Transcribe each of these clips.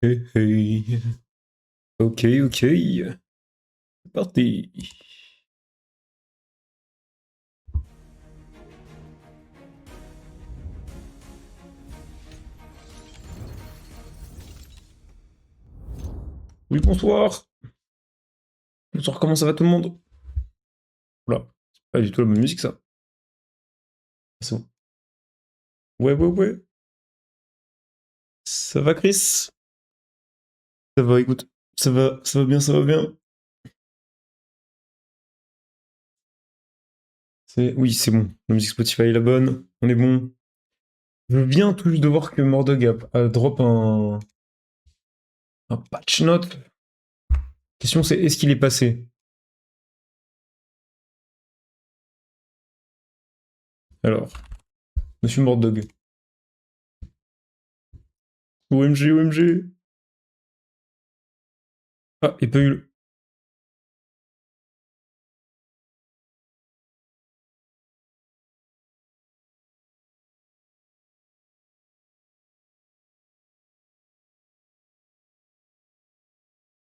Hey, hey. Ok, ok. C'est parti. Oui, bonsoir. Bonsoir, comment ça va tout le monde? Oula, c'est pas du tout la bonne musique ça. C'est bon. Ouais, ouais, ouais. Ça va, Chris? Ça va, écoute. Ça va bien, ça va bien. Oui, c'est bon. La musique Spotify est la bonne. On est bon. Je viens tout juste de voir que Mordog a drop un patch note. Question c'est est-ce qu'il est passé? Alors, Monsieur Mordog. OMG, OMG. Ah, et pas eu le...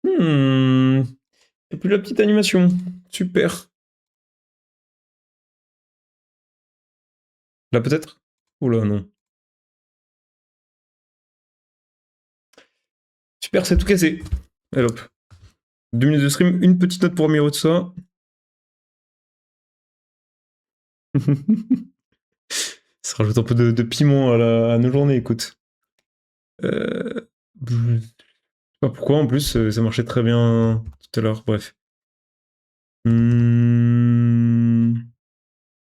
Hmm. Et puis la petite animation. Super. Là peut-être? Oula, non. Super, c'est tout cassé. Allez hop. 2 minutes de stream, une petite note pour Miro de ça. Ça rajoute un peu de piment à nos journées, écoute. Je sais pas pourquoi, en plus, ça marchait très bien tout à l'heure, bref.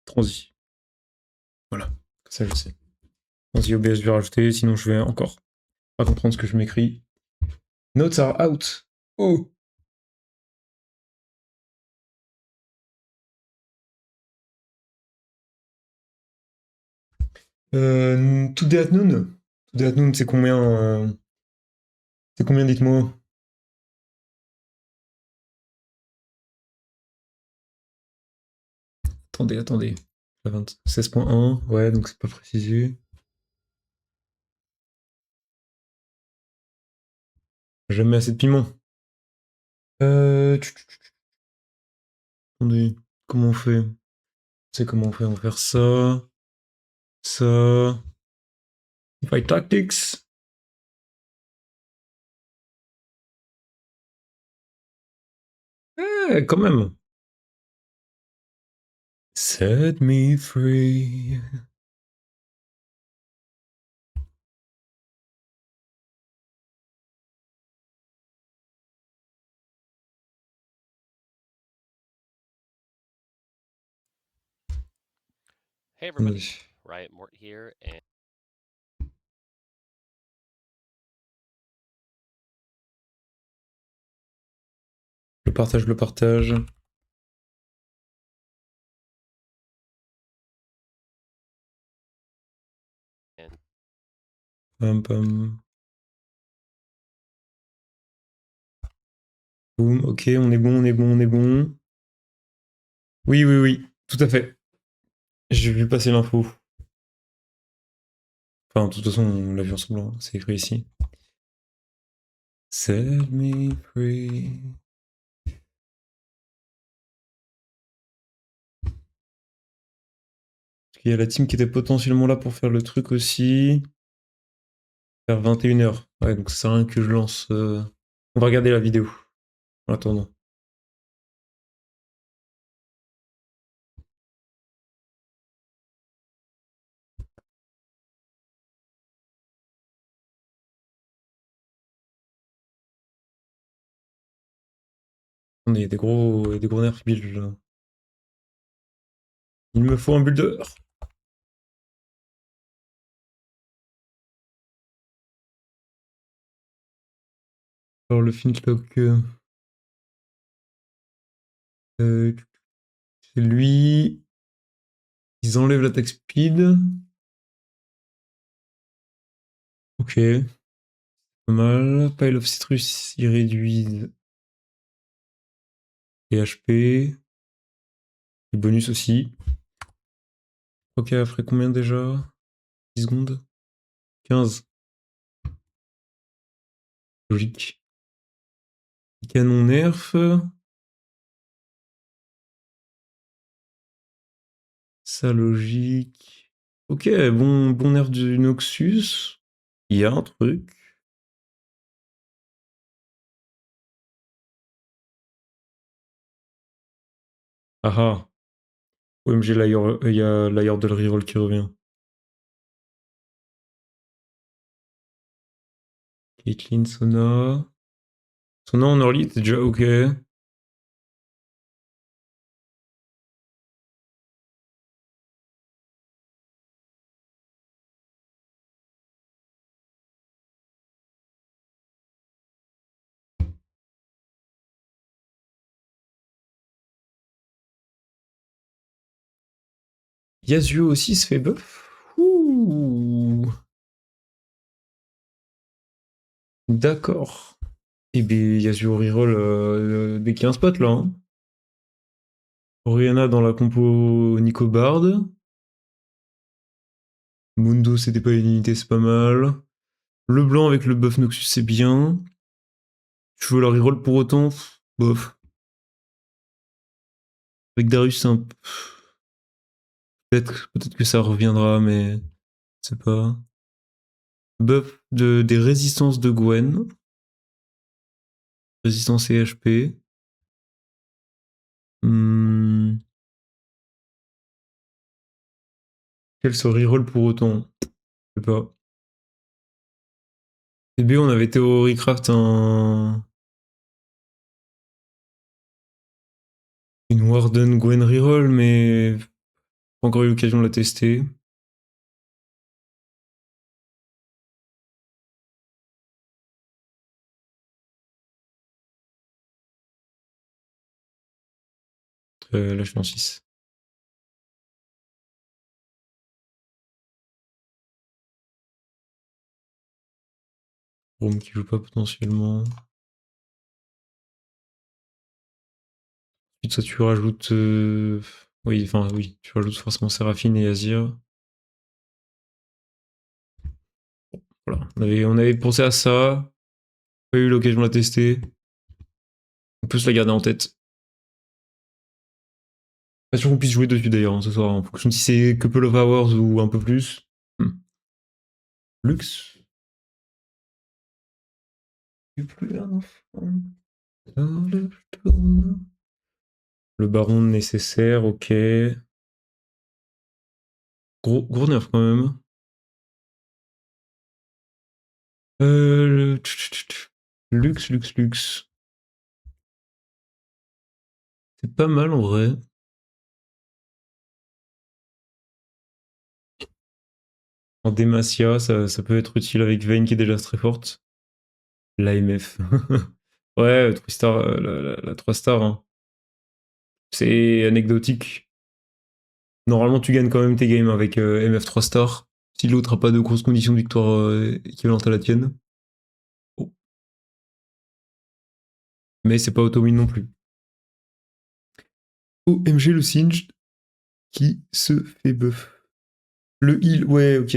Transi. Voilà, ça je sais. Transi OBS, je vais rajouter, sinon je vais encore pas comprendre ce que je m'écris. Notes are out. Oh. Today at noon. Today at noon, c'est combien? C'est combien, dites-moi? Attendez, attendez. 16.1, ouais, donc c'est pas précisé. Jamais assez de piment. Attendez, comment on fait? C'est comment on fait? On va faire ça, ça. Fight Tactics. Quand même. Set me free. Hey everybody, Attendez. Riot Mort here, and Le partage, le partage. Pam, pam. Boum, ok, on est bon, on est bon, on est bon. Oui, oui, oui, tout à fait. J'ai vu passer l'info. Enfin, de toute façon, on l'a vu ensemble, hein, c'est écrit ici. Set me free. Il y a la team qui était potentiellement là pour faire le truc aussi. Vers 21h. Ouais, donc ça sert à rien que je lance. On va regarder la vidéo en attendant. Il y a des gros nerfs build là. Il me faut un builder. Alors le flintlock, c'est lui. Ils enlèvent l'attaque speed. Ok, pas mal. Pile of citrus, ils réduisent les HP. Les bonus aussi. Ok, après combien déjà? 10 secondes? 15. Logique. Canon nerf. Ça, logique. Ok, bon nerf du Noxus. Il y a un truc. Ah ah. OMG, il y a l'Ayordle reroll qui revient. Caitlyn, Sona. Sona en early, c'est déjà ok. Yasuo aussi se fait buff. Ouh. D'accord. Et bien, Yasuo reroll dès qu'il y a un spot là. Hein. Oriana dans la compo Nico Bard. Mundo, c'était pas une unité, c'est pas mal. Le blanc avec le buff Noxus, c'est bien. Tu veux la reroll pour autant? Bof. Avec Darius, c'est un... Peut-être que ça reviendra, mais... Je sais pas. Buff des résistances de Gwen. Résistance et HP. Hmm. Quel se reroll pour autant? Je sais pas. DB, on avait Theorycraft une Warden Gwen reroll, mais pas encore eu l'occasion de la tester. Là, je suis en 6. Rome qui joue pas potentiellement. Ensuite, ça, tu rajoutes. Oui, enfin, oui, tu rajoutes forcément Séraphine et Azir. Voilà. On avait pensé à ça. Pas eu l'occasion de la tester. On peut se la garder en tête. Pas sûr qu'on puisse jouer dessus d'ailleurs hein, ce soir, en fonction de si c'est Couple of Hours ou un peu plus. Hmm. Lux. Plus un enfant. Le baron nécessaire, ok. Gros nerf quand même. Le... Lux. C'est pas mal en vrai. En Demacia, ça peut être utile avec Vayne qui est déjà très forte. L'AMF. Ouais, 3 stars, la 3 stars. Hein. C'est anecdotique. Normalement, tu gagnes quand même tes games avec MF 3 stars. Si l'autre a pas de grosses conditions de victoire équivalentes à la tienne. Oh. Mais c'est pas auto-win non plus. OMG le Singed qui se fait buff. Le heal, ouais, ok.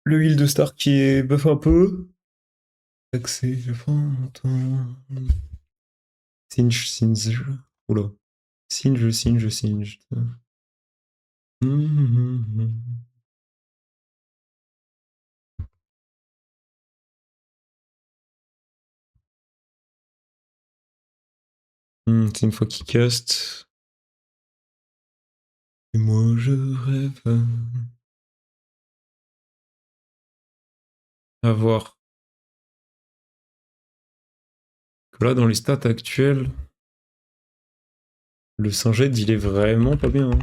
Le heal de Star qui est buff un peu. Accès, je prends. Singe. Oula. Singe. C'est une fois qu'il caste. Et moi je rêve. À voir. Que là, dans les stats actuelles, le Singed, il est vraiment pas bien. Hein.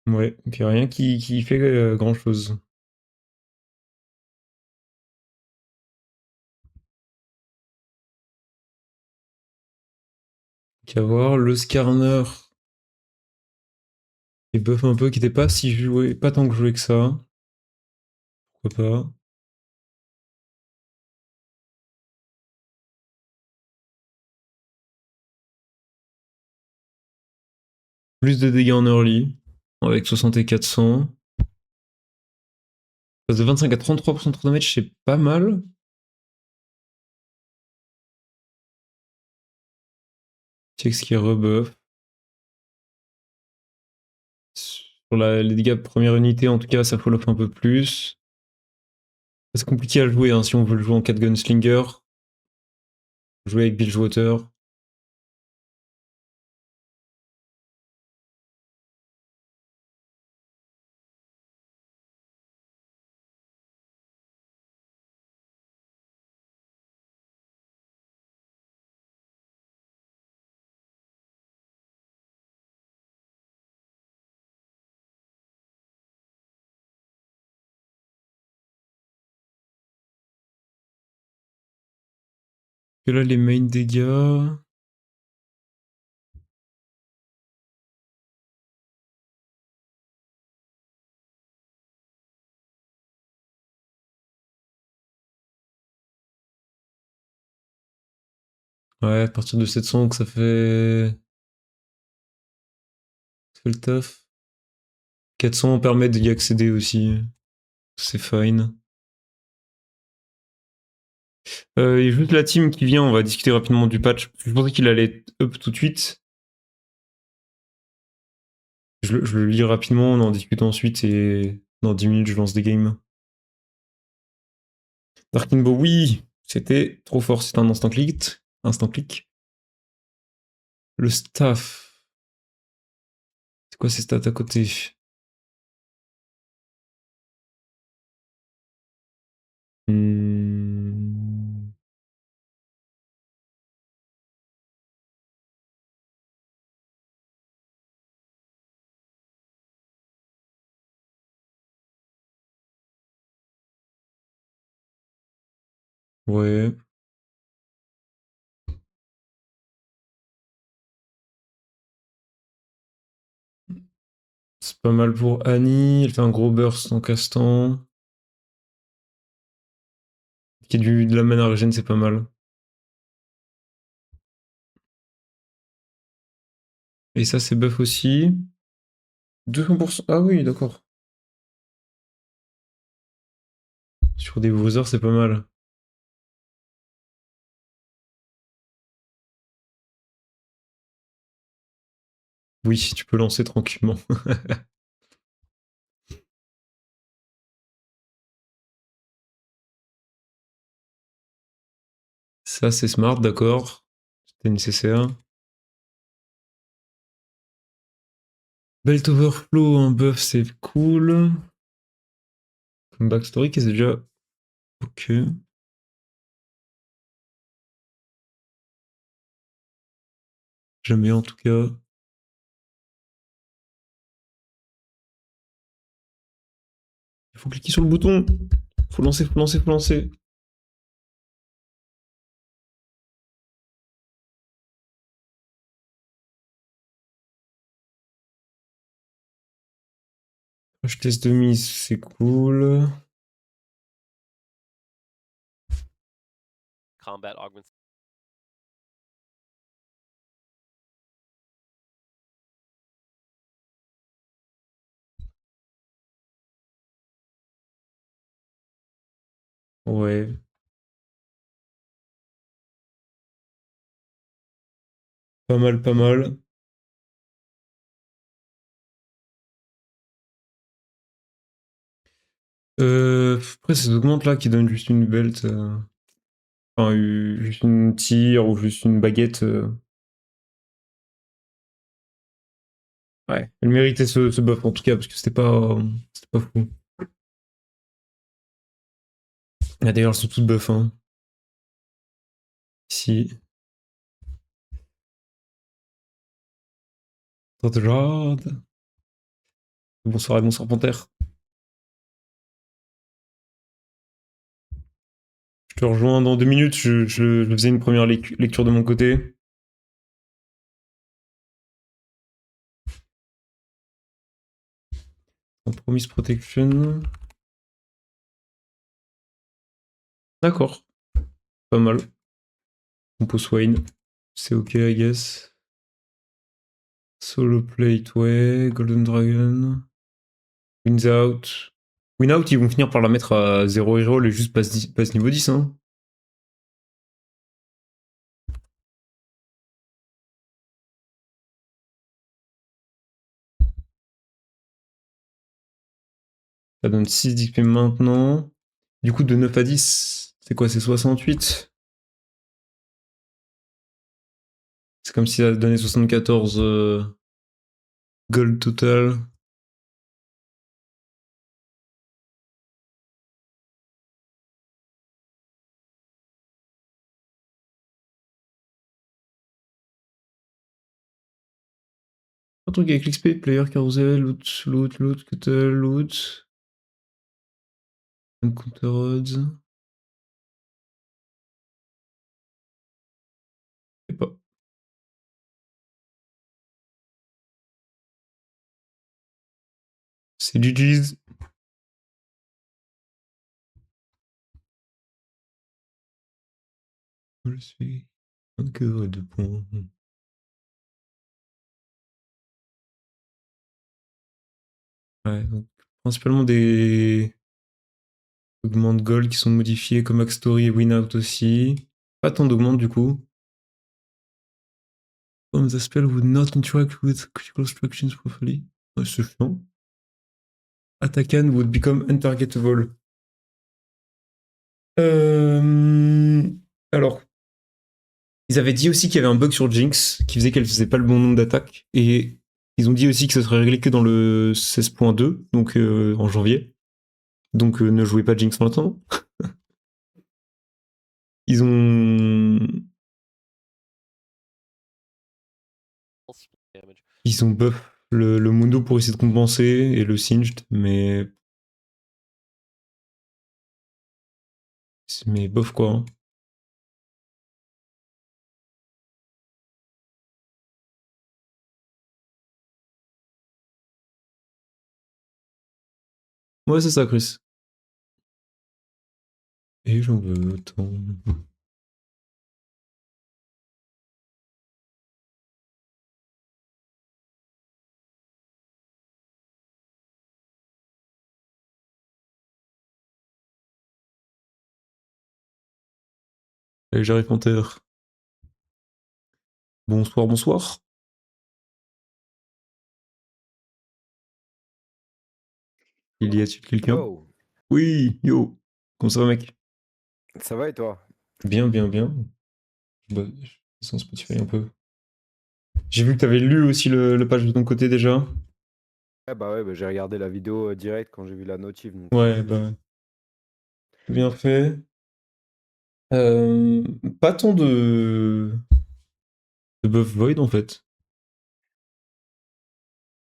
Ouais, puis rien qui fait grand chose. Qu'à voir, le Skarner Et buff un peu qui était pas si joué, pas tant que joué que ça. Pourquoi pas. Plus de dégâts en early, avec 60 et 400. Passe de 25 à 33% de damage, c'est pas mal. Check ce qui est rebuff. Sur les dégâts de première unité, en tout cas, ça follow up un peu plus. C'est compliqué à jouer hein, si on veut le jouer en 4 gunslinger. Jouer avec Bilgewater. Et là, les main dégâts. Ouais, à partir de 700, que ça fait le taf. 400 permet d'y accéder aussi. C'est fine. Il y a juste la team qui vient, on va discuter rapidement du patch. Je pensais qu'il allait up tout de suite. Je le lis rapidement, on en discute ensuite et dans 10 minutes je lance des games. Darkin Bow, oui, c'était trop fort, c'est un instant click. Instant click. Le staff. C'est quoi ces stats à côté? Hmm. Ouais. C'est pas mal pour Annie, elle fait un gros burst en castant. Qui est de la mana régène, c'est pas mal. Et ça, c'est buff aussi. 200%. Ah oui, d'accord. Sur des bruisers, c'est pas mal. Oui, tu peux lancer tranquillement. Ça, c'est smart, d'accord. C'était nécessaire. Belt Overflow, un buff, c'est cool. Comme backstory, qui est déjà... Ok. Jamais en tout cas. Il faut cliquer sur le bouton. Faut lancer, faut lancer, faut lancer. Je teste de mise, c'est cool. combat augments. Ouais. Pas mal, pas mal. Après, ces augmentes là qui donnent juste une belt. Enfin, juste une tire ou juste une baguette. Ouais, elle méritait ce buff en tout cas, parce que c'était pas fou. Ah, d'ailleurs, elles sont toutes buff, hein. Ici. Jade. Bonsoir et bonsoir, Panthère. Je te rejoins dans 2 minutes, je faisais une première lecture de mon côté. Compromise Protection. D'accord, pas mal. Compo Swain, c'est ok, I guess. Solo Plate, ouais. Golden Dragon. Wins Out. Win Out, ils vont finir par la mettre à 0 reroll et juste passe niveau 10, hein. Ça donne 6 d'XP maintenant. Du coup, de 9 à 10, c'est quoi? C'est 68? C'est comme si ça donnait 74 gold total. Un truc avec l'XP, player, carousel, loot, cutter, loot. Encounter odds. Je sais pas. C'est GG's. Je suis un cœur de points. Ouais, donc principalement des augments de gold qui sont modifiés comme Axe Story et Winout aussi. Pas tant d'augmentes du coup. Comme the spell would not interact with critical instructions properly. Ouais, c'est chiant. Attackant would become untargetable. Alors, ils avaient dit aussi qu'il y avait un bug sur Jinx qui faisait qu'elle faisait pas le bon nombre d'attaques. Et ils ont dit aussi que ça serait réglé que dans le 16.2, donc en janvier. Donc ne jouez pas Jinx en attendant. Ils ont damage. ils ont buff le Mundo pour essayer de compenser et le Singed, mais bof quoi. Hein. Ouais, c'est ça, Chris. Et j'en veux autant. Allez, j'arrive Panther. Bonsoir, bonsoir. Il y a-t-il quelqu'un? Yo, Oui, yo. Comment ça va, mec? ça va et toi? Bien, bien, bien. Bah, je son Spotify un peu. J'ai vu que t'avais lu aussi le page de ton côté déjà. Ouais, j'ai regardé la vidéo direct quand j'ai vu la notif, donc Ouais, bah, bien fait. Euh, Pas tant de buff void en fait.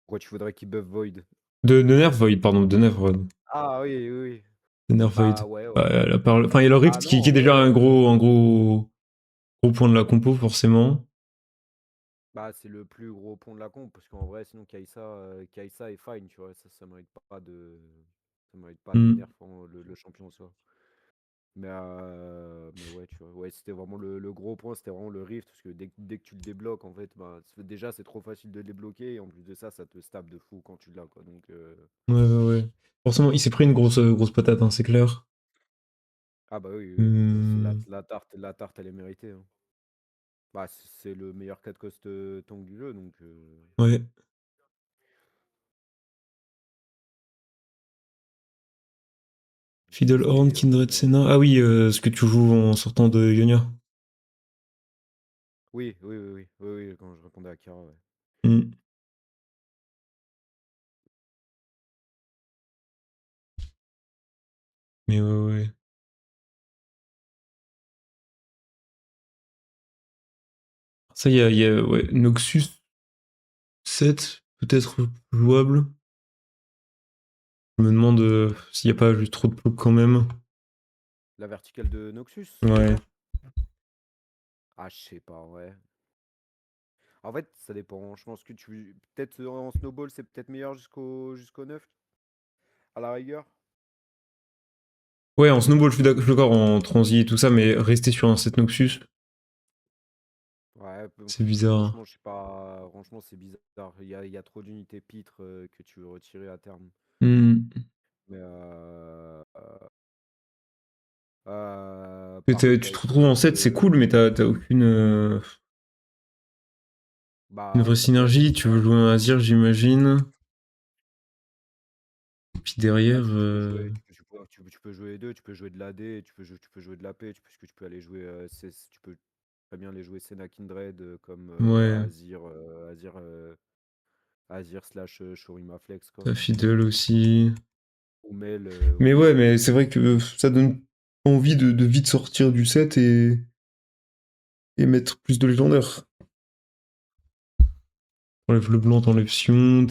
pourquoi tu voudrais qu'il buff Void? De nerf void, pardon, de nerf void. Ah oui, oui, oui. De nerf void. Bah ouais, Bah, ouais. enfin, il y a le Ah Rift qui est non, déjà ouais. gros point de la compo, forcément. Bah c'est le plus gros pont de la comp, parce qu'en vrai, sinon Kaisa est fine, tu vois, ça mérite pas de. Ça mérite pas de Hmm. nerf le champion en soi. Mais ouais, tu vois, ouais, c'était vraiment le gros point, c'était vraiment le Rift, parce que dès que tu le débloques, en fait, bah, déjà c'est trop facile de le débloquer, et en plus de ça, ça te stab de fou quand tu l'as, quoi. Donc, Ouais, ouais, ouais. Forcément, il s'est pris une grosse patate, hein, c'est clair. ah bah oui, oui, oui, Hmm. la tarte, elle est méritée, hein. Bah, c'est le meilleur 4 cost tank du jeu, donc Ouais. Fiddlehorn, c'était Kindred vraiment. Senna. Ah oui, ce que tu joues en sortant de Ionia. Oui, oui, oui, oui, oui, oui, quand je répondais à Kara, ouais. Hmm. Mais ouais, ouais. Ça, ouais, Noxus 7, peut-être jouable. Je me demande s'il n'y a pas juste trop de plots quand même. La verticale de Noxus? Ouais. Ah, je sais pas, ouais. En fait, ça dépend. Je pense que peut-être en snowball, c'est peut-être meilleur jusqu'au 9. À la rigueur. Ouais, en snowball, je suis d'accord, en transi et tout ça, mais rester sur un set Noxus, Ouais, c'est bizarre. franchement, je sais pas. Franchement, c'est bizarre. Il y a trop d'unités pitres que tu veux retirer à terme. Hmm. Mais par contre, Tu te avec retrouves en set, c'est cool, mais t'as aucune une bah, vraie synergie. Tu veux jouer un Azir, j'imagine. Puis bah, derrière, tu peux jouer les deux. Tu peux jouer de l'AD, tu peux jouer de l'AP, puisque tu peux aller jouer. Tu peux très bien les jouer Senna Kindred comme ouais, Azir slash Shurima Flex, quoi. t'as Fiddle aussi. Ou Mais ouais, Mel. mais c'est vrai que ça donne envie de vite sortir du set et mettre plus de légendaires. T'enlèves le blanc, t'enlèves Sion,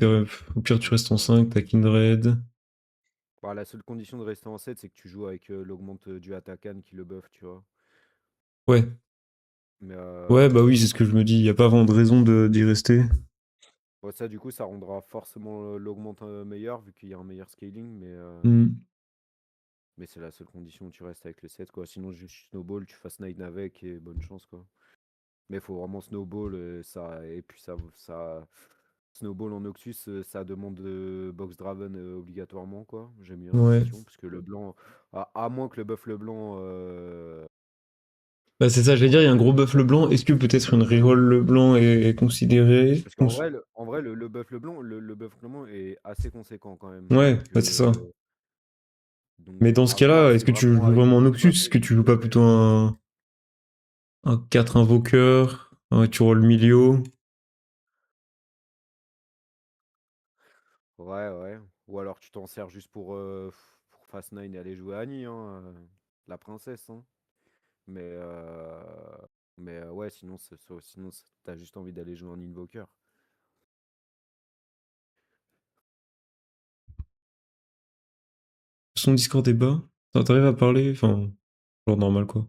au pire tu restes en 5, t'as Kindred. Bah, la seule condition de rester en 7, c'est que tu joues avec l'augmente du Atakan qui le buff, tu vois. Ouais, Mais ouais, bah oui, c'est ce que je me dis. Y a pas vraiment de raison d'y rester. bon, ça, du coup, ça rendra forcément l'augmente meilleur, vu qu'il y a un meilleur scaling. Hmm. Mais c'est la seule condition où tu restes avec le 7, quoi. Sinon, juste snowball, tu fasses nine avec et bonne chance, quoi. Mais il faut vraiment snowball, et puis snowball en Noxus, ça demande box Draven obligatoirement, quoi. J'ai mis en Ouais. condition, parce que le blanc, à moins que le buff le blanc. Bah c'est ça, j'allais dire, il y a un gros buff le blanc. Est-ce que peut-être une reroll le blanc est considérée? Parce qu'en vrai, le buff Leblanc, le buff Leblanc est assez conséquent quand même. Ouais, Donc, bah c'est ça. donc Mais dans ce à voir cas-là, est-ce si que tu vraiment joues avec vraiment le Noxus? combat Est-ce que PvP, tu joues pas plutôt un 4 invoqueur? Tu rolls Milio? ouais, ouais. Ou alors tu t'en sers juste pour Fast 9 et aller jouer Annie, hein, la princesse. Hein. Mais, ouais, sinon t'as juste envie d'aller jouer en invoker. Son Discord est bas? T'arrives à parler? Enfin, genre normal quoi.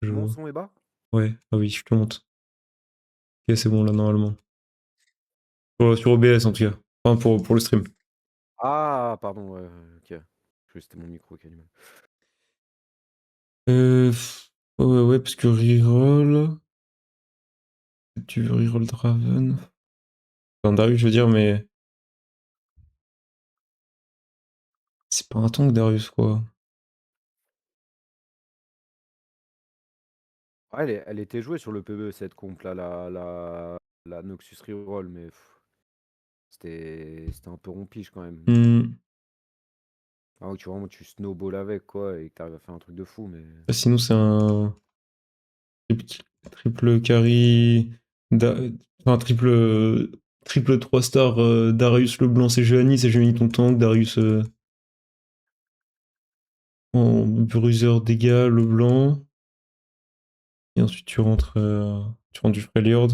Je Mon vois. son est bas? Ouais, ah oui, je te monte. Ok, c'est bon là normalement. Sur OBS en tout cas. Enfin, pour le stream. Ah, pardon, ouais, ok. Je croyais que c'était mon micro qui allumait. Euh, ouais, ouais, parce que reroll. Tu veux reroll Draven? Enfin, Darius, je veux dire, mais c'est pas un tank, Darius, quoi. Ouais, elle était jouée sur le PvE cette comp là, la Noxus Reroll, mais c'était un peu rompiche quand même. Hmm. Ah, où tu snowball avec, quoi, et que t'arrives à faire un truc de fou, mais. Ah, sinon, c'est un triple carry. Enfin, triple 3 stars. Darius le blanc, c'est Géanie ton tank. Darius en bruiser dégâts, le blanc. Et ensuite, tu rentres du Freljord.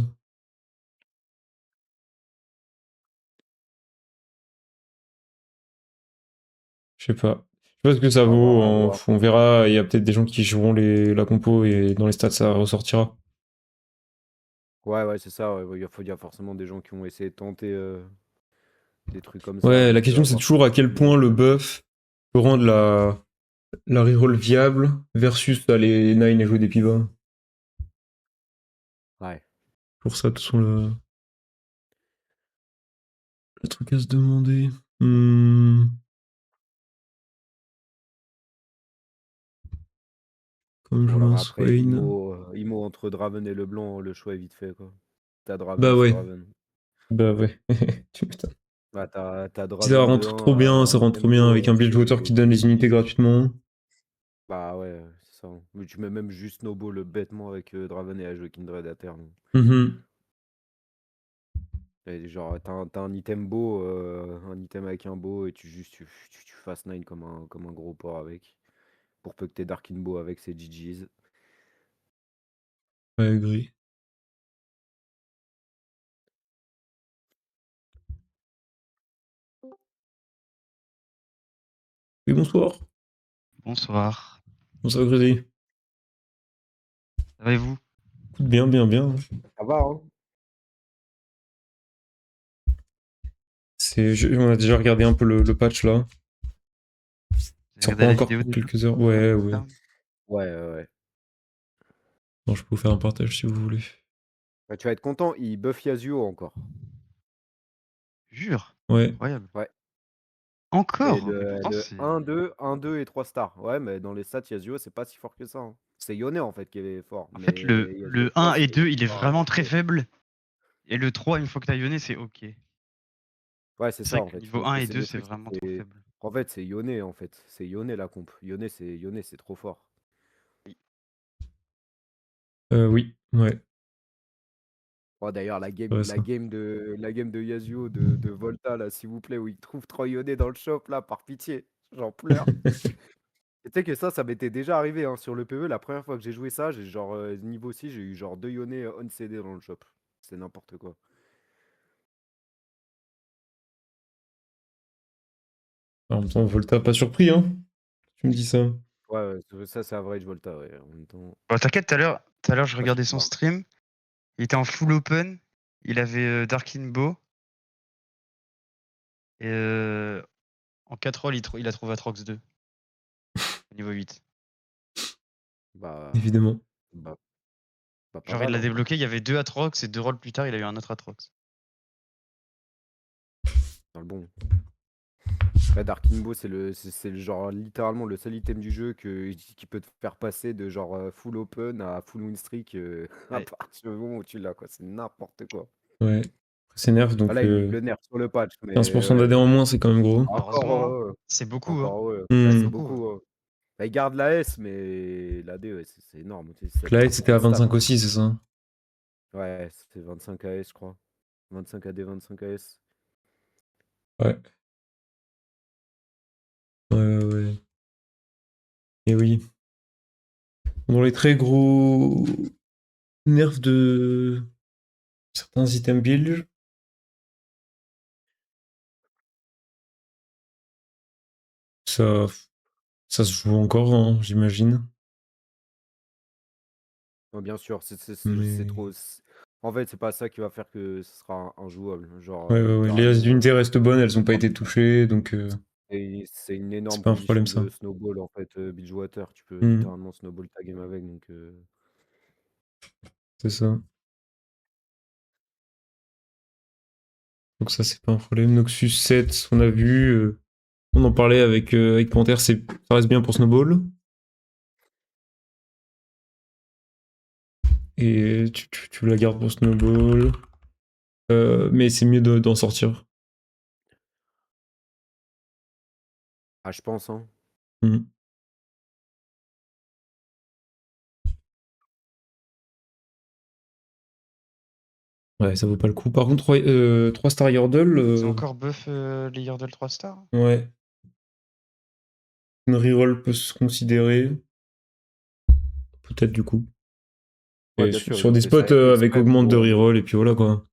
Je sais pas. Je sais pas ce que ça vaut. À voir. On verra. Il y a peut-être des gens qui joueront la compo et dans les stats, ça ressortira. Ouais, ouais, c'est ça. Ouais, il y a forcément des gens qui ont essayé de tenter des trucs comme ça, Ouais, la donc question à c'est voir toujours à ce quel qu'ils point vont le faire. buff peut rendre la reroll viable versus les 9 et jouer des pivots. Ouais. Pour ça, de toute façon, le truc à se demander. Comme Bon, jouer alors un après, Swain. IMO entre Draven et Leblanc, le choix est vite fait, quoi. T'as Draven, Bah c'est ouais, Draven. bah ouais. Tu m'étonnes. Bah, t'as Si ça Draven de rentre trop bien, 1 ça en rentre trop bien tempo, avec un build water qui donne les unités c'est easy. gratuitement. Bah ouais, c'est ça. Mais tu mets même juste snowball bêtement avec Draven et à jouer Kindred à terme. Mhm. Et genre, t'as un item beau, un item avec un beau, et tu fast 9 comme un gros porc avec. Pour peu que t'aies Dark Inbo avec, c'est GG's. Ouais, agree. Oui, bonsoir. Bonsoir. Bonsoir, Grédy. Ça va et vous? Ça Écoute, bien, bien, bien. va, hein? On a déjà regardé un peu le patch là. Vous Il sort avez regardé pas la encore vidéo pour déjà? quelques heures. Ouais, ouais. Ouais. Non, je peux vous faire un partage si vous voulez. Bah, tu vas être content, il buff Yasuo encore. Jure, Ouais. incroyable. Ouais. Et Encore? Mais le, pourtant, le c'est. 1, 2 et 3 stars. Ouais, mais dans les stats, Yasuo, c'est pas si fort que ça, hein. C'est Yone en fait qui est fort. En fait, Mais Yasuo le 1 3, et c'est 2, il est pas vraiment très monstrueux. faible. Et le 3, une fois que t'as Yone, c'est ok. Ouais, c'est C'est ça vrai en que le fait. niveau 1 et C'est 2, le c'est truc, c'est que vraiment trop faible. en fait, c'est Yone en fait. C'est Yone la comp. Yone, c'est trop fort. Oui, ouais. Oh, d'ailleurs, Ouais, la ça. game de Yasuo de Volta, là, s'il vous plaît, où il trouve 3 Yone dans le shop, là, par pitié. J'en pleure. Et tu sais que ça m'était déjà arrivé hein, sur le PE. La première fois que j'ai joué ça, j'ai genre niveau 6, j'ai eu genre 2 Yone on CD dans le shop. C'est n'importe quoi. En même temps, Volta, pas surpris, hein. Tu me dis ça. Ouais, ça c'est average Volta, ouais. En même temps, Bon, t'inquiète, tout à l'heure, je pas regardais super son grave. stream. Il était en full open. Il avait Darkin Bow. Et en 4 rolls, il a trouvé Atrox 2. Au niveau 8. Bah, Évidemment. bah, pas Genre, il mal, l'a hein. débloqué, il y avait 2 Atrox. Et 2 rolls plus tard, il a eu un autre Atrox. Dans le bon. Après, Dark Inbo, c'est le genre littéralement le seul item du jeu qui peut te faire passer de genre full open à full win streak à Ouais. partir du moment où tu l'as, quoi. C'est n'importe quoi. Ouais. C'est nerf, Ah, donc là, il le nerf sur le patch, mais 15% d'AD ouais. en moins, c'est quand même gros. Encore Heureusement, hein. heureux. C'est beaucoup, hein. Encore heureux. Ouais, C'est Hmm. c'est beaucoup, hein. beaucoup. Bah, il garde la S, mais la D, ouais, c'est énorme. Ça Là, prend c'était beaucoup à de stats. 25 aussi, c'est ça? Ouais, c'était 25 AS, je crois. 25 AD, 25 AS. Ouais. Ouais. Et oui. Dans les très gros nerfs de certains items build, ça, ça se joue encore, hein, j'imagine. Ouais, bien sûr, c'est Mais. trop. En fait, c'est pas ça qui va faire que ce sera injouable. Genre, Ouais. Les littéralement, unités restent bonnes, elles ont pas été touchées, donc c'est une c'est énorme pas un problème, condition ça. de snowball, en fait, Bilgewater. Tu peux Hmm. littéralement snowball ta game avec, donc... C'est ça. Donc ça, c'est pas un problème. Noxus 7, on a vu, on en parlait avec Panther, ça reste bien pour Snowball. Et tu la gardes pour Snowball. Mais c'est mieux d'en sortir. Ah, je pense, hein. Hmm. Ouais, ça vaut pas le coup. Par contre, 3 Star Yordle, Ils ont encore buff les Yordle 3 stars. ouais. Une reroll peut se considérer. Peut-être du coup. Ouais, Et bien sûr, ils sur ont des fait ça spots avec exprès augmente de pour... reroll, et puis voilà quoi.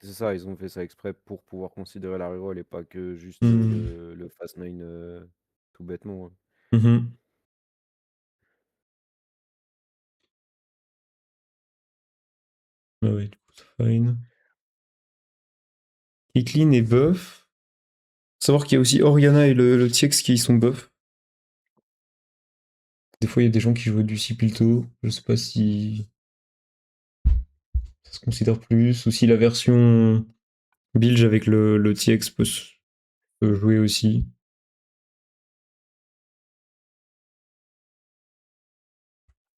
C'est ça, ils ont fait ça exprès pour pouvoir considérer la reroll et pas que juste Hmm. le Fast 9 tout bêtement, hein. Mhm. Ouais, du coup, c'est fine. Caitlyn est buff. Faut savoir qu'il y a aussi Oriana et le TX qui sont buff. Des fois, il y a des gens qui jouent du Sipilto. Je sais pas si ça se considère plus, ou si la version Bilge avec le TX peut jouer aussi.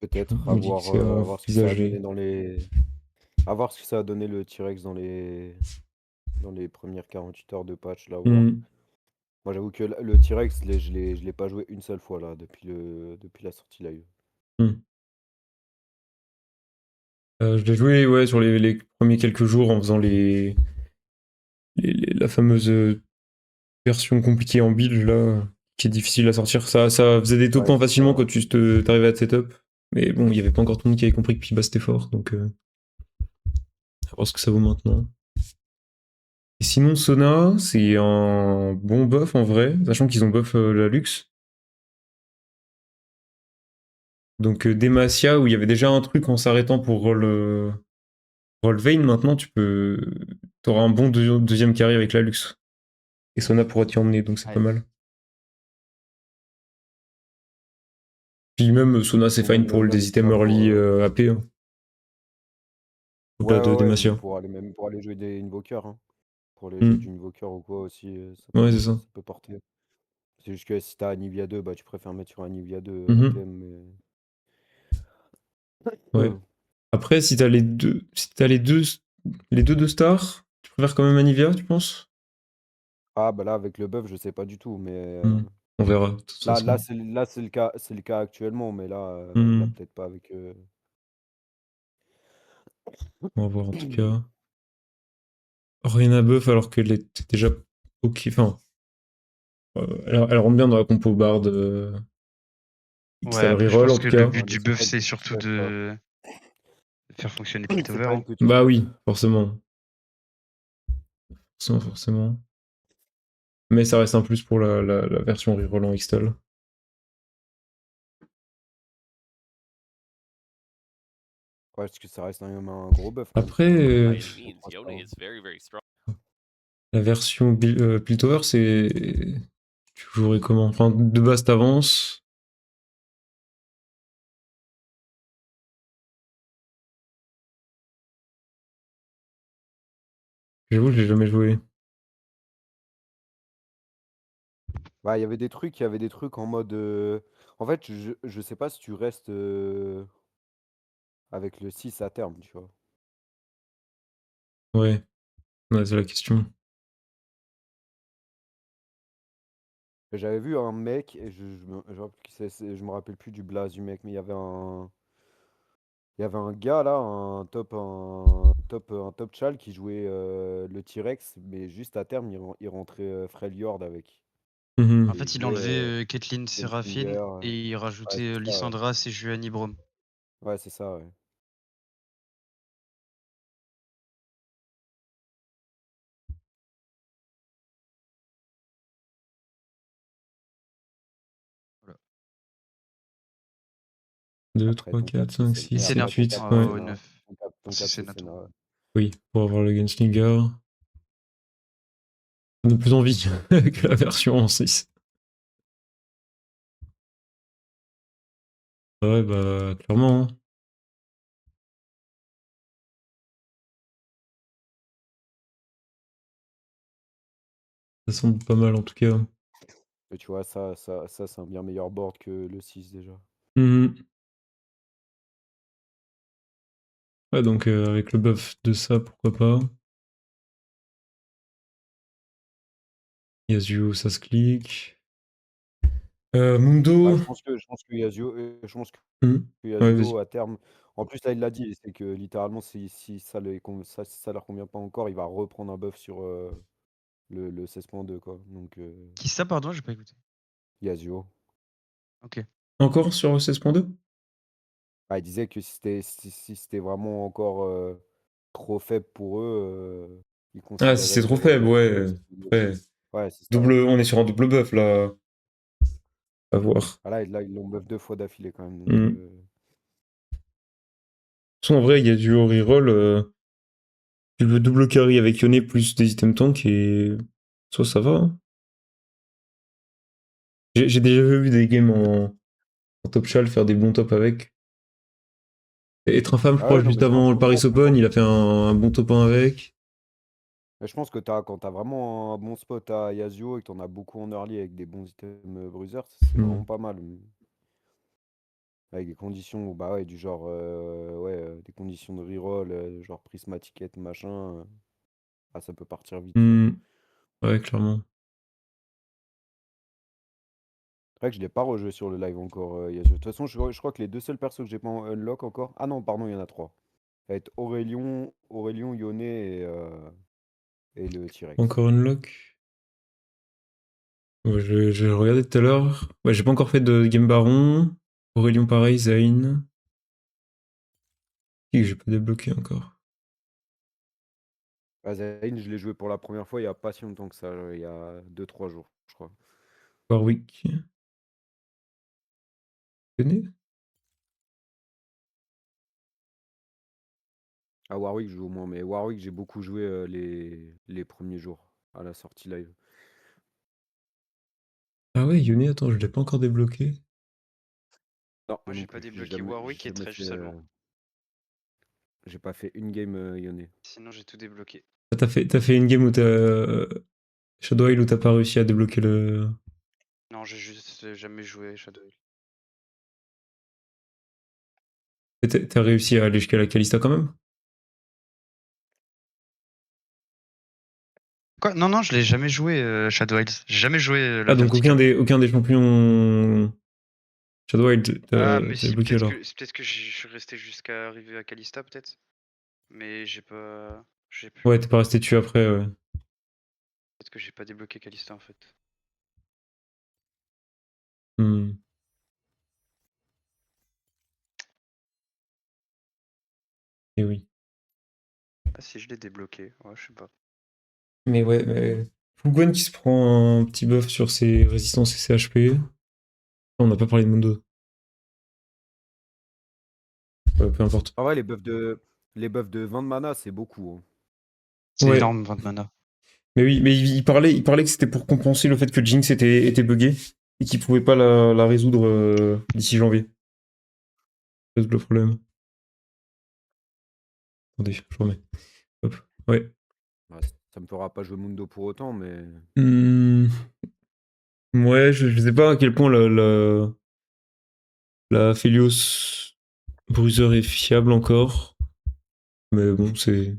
Peut-être On dit que c'est à à voir ce que ça a donné envisager. dans les... À voir ce que ça a donné le T-Rex dans les premières 48 heures de patch, là, à voir. Hmm. Moi, j'avoue que le T-Rex, je l'ai pas joué une seule fois, là, depuis la sortie live. Hmm. Je l'ai joué ouais, sur les premiers quelques jours en faisant la fameuse version compliquée en build là, qui est difficile à sortir. Ça faisait des Ouais, topins c'est facilement ça. quand t'arrivais à te setup. Mais bon, il n'y avait pas encore tout le monde qui avait compris que Piba c'était fort, donc à voir ce que ça vaut maintenant. Et sinon, Sona, c'est un bon buff en vrai, sachant qu'ils ont buff la luxe. Donc Demacia, où il y avait déjà un truc en s'arrêtant pour roll Vayne, maintenant t'auras un bon deuxième carry avec la luxe. Et Sona pourra t'y emmener, donc c'est Ouais. pas mal. Puis même Sona, c'est Ou fine même, pour même des tu items vois, early AP, hein, ouais, au-delà de ouais, ouais, Demacia. même pour aller jouer des invokers, hein. Pour les jeux Hmm. d'invokers ou quoi aussi, Ouais, c'est ça. ça peut porter. C'est juste que si t'as Anivia 2, bah tu préfères mettre sur Anivia 2 Mhm. item, mais... Ouais. Après, si t'as les deux stars, tu préfères quand même Anivia, tu penses? Ah bah là avec le buff je sais pas du tout, mais On verra, de toute là façon. c'est le cas actuellement, mais là Hmm. peut-être pas avec. On va voir en tout cas. Oriana Buff alors qu'elle était déjà ok. Enfin, elle rentre bien dans la compo Bard Ouais, XL après, je reroll pense en que tout le cas. Ouais, but mais du c'est buff, pas une c'est petite surtout stuff, quoi. de faire fonctionner C'est Piltover, pas une hein. petite Bah stuff. oui, forcément. Forcément. Mais ça reste un plus pour la version reroll en XL. Ouais, parce que ça reste un gros buff quand même Après, sur un by any means, 3 Yone stars. is very, very strong. la version Piltover, c'est. Tu jouerais comment? Enfin, de base, t'avances. J'avoue, je l'ai jamais joué. Ouais, il y avait des trucs en mode. En fait, je sais pas si tu restes avec le 6 à terme, tu vois. Ouais, ouais, c'est la question. J'avais vu un mec, et je me rappelle plus du blaze du mec, mais il y avait un gars là, un top chal qui jouait le T-Rex, mais juste à terme, il rentrait Freljord avec. En Mhm. Il fait, il jouait enlevait Caitlyn Gunslinger. Seraphine et il Ouais, rajoutait c'est ça, ouais. Lissandra, Sejuani, Braum. Ouais, c'est ça, ouais. Voilà. 2, Après, 3, ton 4, 4-6, 5, c'est... 6, Et Et après, Senna 7, ton 8. 4-6, Ouais. c'est au na- 9. ton C'est 4-6, c'est Senato. na- Oui, pour avoir le Gunslinger. On a plus envie que la version en 6. Ouais, bah, clairement, hein. Ça semble pas mal en tout cas. Et tu vois, ça c'est un bien meilleur board que le 6 déjà. Mhm. Ouais, donc avec le buff de ça, pourquoi pas. Yasuo, ça se clique. Bah, Mundo. je pense que Yasuo, Mhm. Ouais, vas-y. à terme. En plus, là, il l'a dit, c'est que littéralement, si ça leur convient pas encore, il va reprendre un buff sur le 16.2, quoi. Donc, Qui ça, pardon, j'ai pas écouté. Yasuo. Ok. Encore sur 16.2? Ah, il disait que si c'était vraiment encore trop faible pour eux, ils Ah, si considéraient c'est trop pour faible, ouais. le Ouais. 6. Ouais, c'est ça. Double, on est sur un double buff là. À voir. Ah, là, ils l'ont buff 2 fois d'affilée quand même. Donc, Mhm. De toute façon, en vrai, il y a du reroll. Le double carry avec Yone plus des items tank et. Soit ça va, hein. J'ai déjà vu des games en top shal faire des bons tops avec. Et être infâme, je ah crois, ouais, non, juste mais je pense, avant le je Paris pense, je Open, pense, il a fait un bon top 1 avec. mais je pense que quand t'as vraiment un bon spot à Yasuo et que t'en as beaucoup en early avec des bons items bruisers, c'est vraiment Mhm. pas mal. Avec des conditions, bah ouais, du genre, ouais, des conditions de reroll, genre prismatiquette, machin. Ah, ça peut partir vite, quoi. Mhm. Ouais, clairement. C'est vrai que je l'ai pas rejoué sur le live encore, Yasuo. De toute façon, je crois que les deux seuls persos que j'ai pas en unlock encore. Ah non, pardon, il y en a trois. Ça va être Aurélien, Yone et le T-Rex. Encore unlock. Ouais, je regardais tout à l'heure. Ouais, j'ai pas encore fait de Game Baron. Aurélien pareil, Zayn. Qui que j'ai pas débloqué encore. Ah, Zayn, je l'ai joué pour la première fois il y a pas si longtemps que ça, il y a 2 3 jours, je crois. Warwick. Tu connais? Ah, Warwick, je joue au moins, mais Warwick, j'ai beaucoup joué les premiers jours à la sortie live. Ah ouais, Yone, attends, je l'ai pas encore débloqué. Non, Moi, j'ai non pas plus. débloqué Warwick et Jamais Thresh fait, seulement. j'ai pas fait une game Yone. Sinon, j'ai tout débloqué. Ah, t'as fait une game où t'as. Shadow Isle où t'as pas réussi à débloquer le. Non, j'ai juste jamais joué Shadow Hill. T'as réussi à aller jusqu'à la Calista quand même? Quoi? Non, non, je l'ai jamais joué Shadow Hills. J'ai jamais joué la Ah, donc verticale. aucun des champions Shadow Isle, Ah, t'as mais si, débloqué alors. c'est peut-être que je suis resté jusqu'à arriver à Calista, peut-être. Mais j'ai pas. J'ai plus. Ouais, t'es pas resté dessus après, ouais. Peut-être que j'ai pas débloqué Calista en fait. Hmm. Et oui. Ah, si, je l'ai débloqué. Ouais, je sais pas. Mais ouais, mais. Gwen qui se prend un petit buff sur ses résistances et ses HP. On n'a pas parlé de Mundo. Ouais, peu importe. Ah ouais, les buffs de 20 de mana, c'est beaucoup, hein. C'est Ouais. énorme, 20 mana. Mais oui, mais il parlait que c'était pour compenser le fait que Jinx était buggée et qu'il pouvait pas la résoudre d'ici janvier. C'est le problème. Attendez, je remets. Hop. Ouais. Ouais, ça me fera pas jouer Mundo pour autant, mais Hmm. Ouais, je sais pas à quel point la Phelios Bruiser est fiable encore. Mais bon, c'est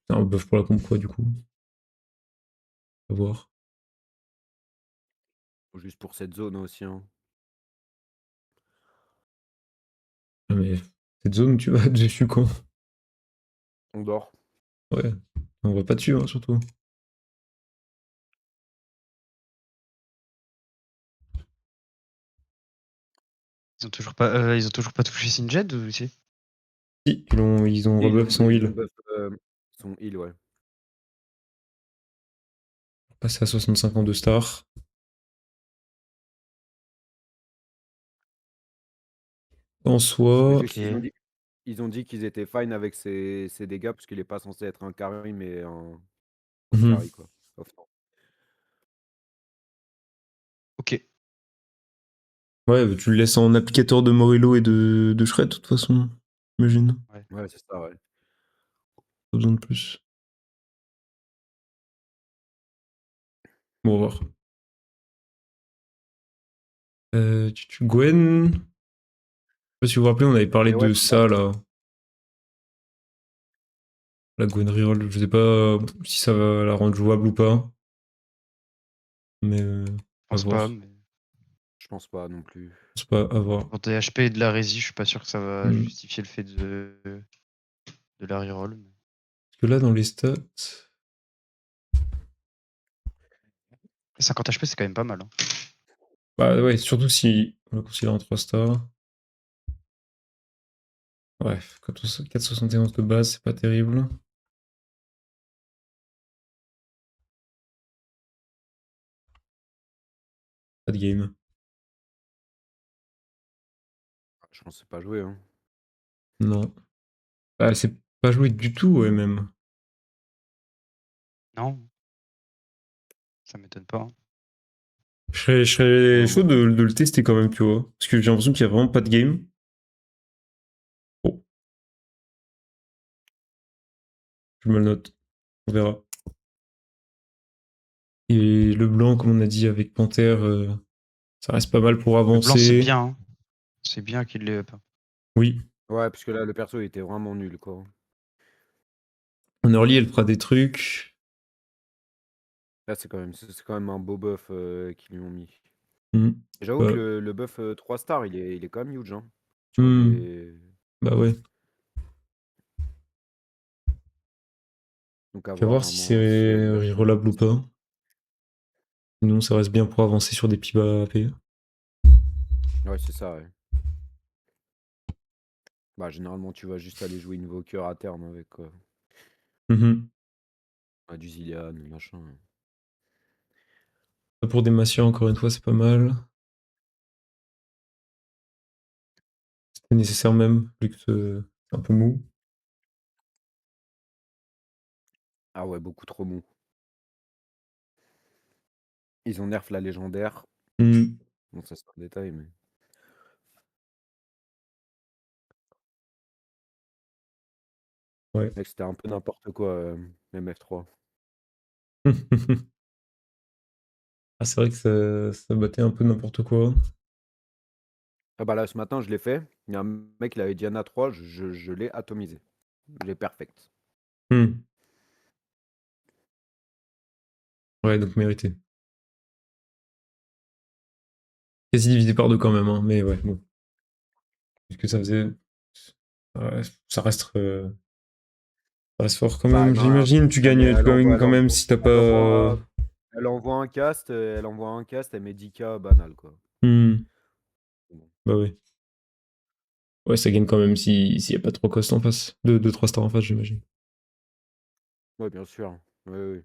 un buff pour la comp, quoi, du coup. À voir. juste pour cette zone aussi, hein. Ah, mais cette zone, tu vas dessus quand? On dort. Ouais. On va pas dessus, hein, surtout. Ils ont toujours pas touché Singed ou si? Si, ils ont Et rebuff son ils ont heal. buff son heal, ouais. Passer à 65 ans de star. En Mais soi, juste, ils ont dit qu'ils étaient fine avec ses dégâts, parce qu'il est pas censé être un carry, mais un off mhm. carry, quoi. Off tank. Ok. Ouais, bah, tu le laisses en applicateur de Morello et de Shred, de toute façon. J'imagine. Ouais, c'est ça, ouais. Pas besoin de plus. Bon, on va voir. Gwen. Je sais pas si vous vous rappelez, on avait parlé Mais ouais, de bah, ça, là. La Gwen reroll. Je sais pas si ça va la rendre jouable ou pas. Mais Je à pense pas, voir. mais je pense pas non plus. C'est pas à voir. pour des HP et de la rési, je suis pas sûr que ça va Hmm. justifier le fait de la reroll. Parce que là, dans les stats. 50 HP, c'est quand même pas mal, hein. Bah ouais, surtout si on le considère en 3 stars. Bref, 4,71 de base, c'est pas terrible. Pas de game. Je pensais pas jouer, hein. Non. Bah, c'est pas joué du tout, ouais, même. Non, ça m'étonne pas, hein. Je serais Non, chaud moi non plus. de le tester quand même, tu vois. Parce que j'ai l'impression qu'il y a vraiment pas de game. Bon, je me le note. On verra. Et le blanc, comme on a dit avec Panther, ça reste pas mal pour Le blanc, c'est avancer. bien, hein. C'est bien qu'il l'ait up. Oui. Ouais, parce que là, le perso, il était vraiment nul, quoi. En early, elle fera des trucs. Là, c'est quand même un beau buff qu'ils lui ont mis. Hmm. J'avoue que Bah, le buff 3 stars, il est quand même huge, hein. Sur hmm. les... Bah ouais. Donc à Tu vas voir voir si c'est vraiment si elle buff. rerollable ou pas. Sinon, ça reste bien pour avancer sur des pibas AP. Ouais, c'est ça, ouais. Bah, généralement, tu vas juste aller jouer Invoker à terme avec quoi. Mhm. Ouais, du Zilean, machin. Pour des Massias, encore une fois, c'est pas mal. C'est nécessaire même, vu que c'est un peu mou. Ah ouais, beaucoup trop mou. Ils ont nerf la légendaire. Hmm. Bon, ça c'est un détail, mais. Ouais. Mec, c'était un peu n'importe quoi, MF3. Ah, c'est vrai que ça battait un peu n'importe quoi. Ah bah là, ce matin, je l'ai fait. Il y a un mec, il avait Diana 3, je l'ai atomisé. Je l'ai perfect. Hmm. Ouais, donc mérité. Quasi divisé par deux quand même, hein, mais ouais, bon. Puisque ça faisait. Ouais, ça reste fort quand Bah même, non, j'imagine. Tu elle, gagnes, tu elle envoie, gagnes elle quand même envoie, si t'as elle pas. envoie, elle envoie un cast, elle met 10K banal, quoi. Hmm. Bon. Bah ouais. Ouais, ça gagne quand même s'il y a pas trop cost en face. 3 stars en face, j'imagine. Ouais, bien sûr. Oui, oui.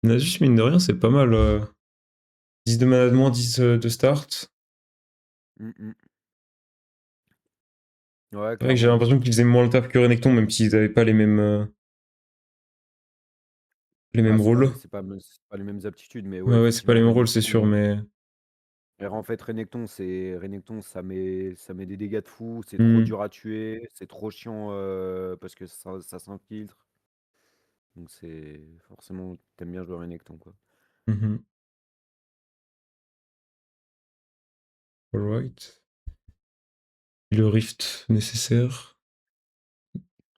Nasus, mine de rien, c'est pas mal. 10 de mana de moins, 10 de start. Mm. Ouais, C'est vrai que j'ai clairement. l'impression qu'ils faisaient moins le taf que Renekton, même s'ils avaient pas les Bah, mêmes rôles. c'est pas les mêmes aptitudes, mais ouais, Ouais, c'est pas les effectivement, mêmes rôles, c'est sûr, Renekton. mais. En fait, Renekton, ça met des dégâts de fou, c'est trop Hmm. dur à tuer, c'est trop chiant parce que ça s'infiltre. Donc c'est forcément, t'aimes bien jouer Renekton, quoi. Mhm. Alright. Le rift nécessaire.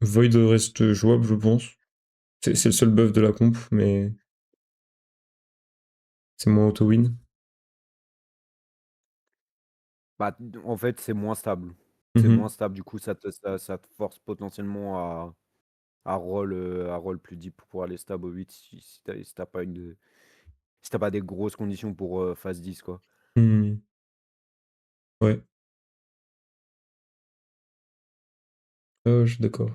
Void reste jouable, je pense. C'est le seul buff de la comp, mais c'est moins auto-win. Bah, en fait, c'est moins stable. C'est moins Mhm. stable, du coup, ça te force potentiellement à roll plus deep pour aller stable au 8 si t'as pas si t'as pas des grosses conditions pour phase 10, quoi. Mhm. Ouais. Je suis d'accord.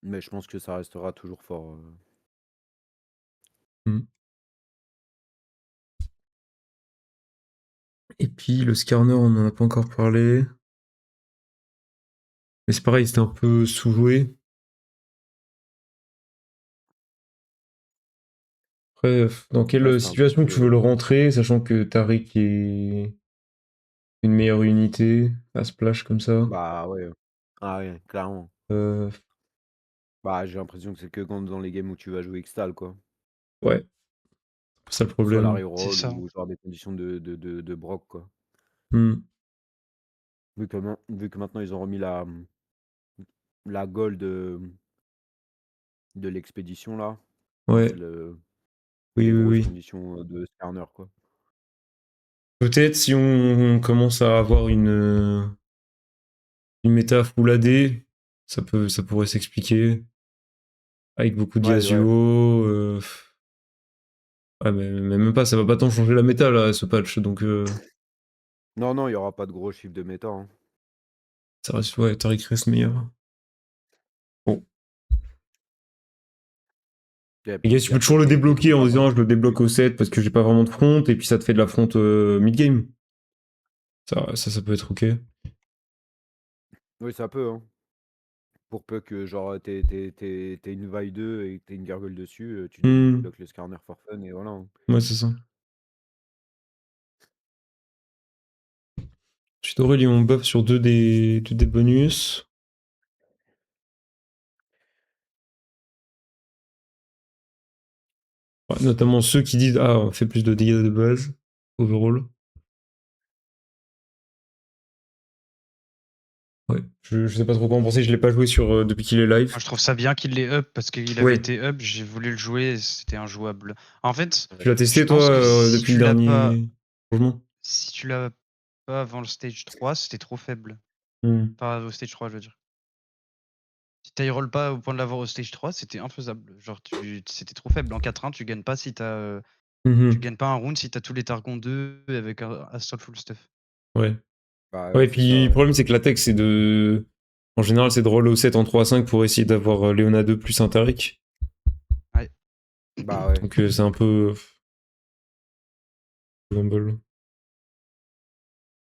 Mais je pense que ça restera toujours fort. Mhm. Et puis le Skarner, on en a pas encore parlé. Mais c'est pareil, c'était un peu sous-joué. Après, dans Ouais, quelle c'était un peu situation tu veux le sous-joué. rentrer, sachant que Taric est une meilleure unité à splash comme ça? Bah ouais. Ah ouais, clairement. Euh, Bah, j'ai l'impression que c'est que quand dans les games où tu vas jouer Xtal, quoi. ouais, c'est ça le Soit la problème. C'est reroll ça. ou genre des conditions de broc, quoi. Hmm. Vu que maintenant ils ont remis la gold de l'expédition, là. Enfin, Ouais, c'est oui, des oui, grosses oui. conditions de Skarner, quoi. Peut-être si on commence à avoir une méta full AD, ça pourrait s'expliquer. Avec beaucoup de Ouais, ouais. Yasuo. Ouais, mais même pas, ça va pas tant changer la méta là, ce patch. Donc Non, non, il y aura pas de gros chiffre de méta, hein. ça reste, ouais, Taric reste meilleur. Bon. Et guys, Il tu y a peux toujours peut-être le des débloquer trucs en à disant voir. je le débloque au 7 parce que j'ai pas vraiment de front, et puis ça te fait de la front mid-game. Ça peut être ok. Oui, ça peut, hein. Pour peu que genre t'aies une vaille 2 et que t'aies une gargoyle dessus, tu Hmm. débloques le Skarner for fun et voilà, hein. Ouais, c'est ça. Ensuite, Aurélien buff sur deux des bonus. Ouais, notamment ceux qui disent ah, on fait plus de dégâts de base, overall. Ouais, je sais pas trop quoi en penser, je l'ai pas joué depuis qu'il est live. Moi, je trouve ça bien qu'il l'ait up parce qu'il avait Ouais. été up, j'ai voulu le jouer et c'était injouable. En fait, Tu l'as je testé toi pense que depuis le dernier changement? si tu l'as pas avant le stage 3, c'était trop faible. Hmm. Pas au stage 3, je veux dire. Si tu roll pas au point de l'avoir au stage 3, c'était infaisable. Genre, c'était trop faible. En 4-1, tu gagnes pas si tu Mhm. gagnes pas un round si t'as tous les Targons 2 avec un Astral Full Stuff. Ouais. Bah Ouais, ouais, et c'est puis ça, le ouais. problème c'est que la tech c'est de. En général, c'est de roll au 7 en 3-5 pour essayer d'avoir Léona 2 plus un Taric. Ouais. Bah ouais. Donc c'est un peu. Gamble.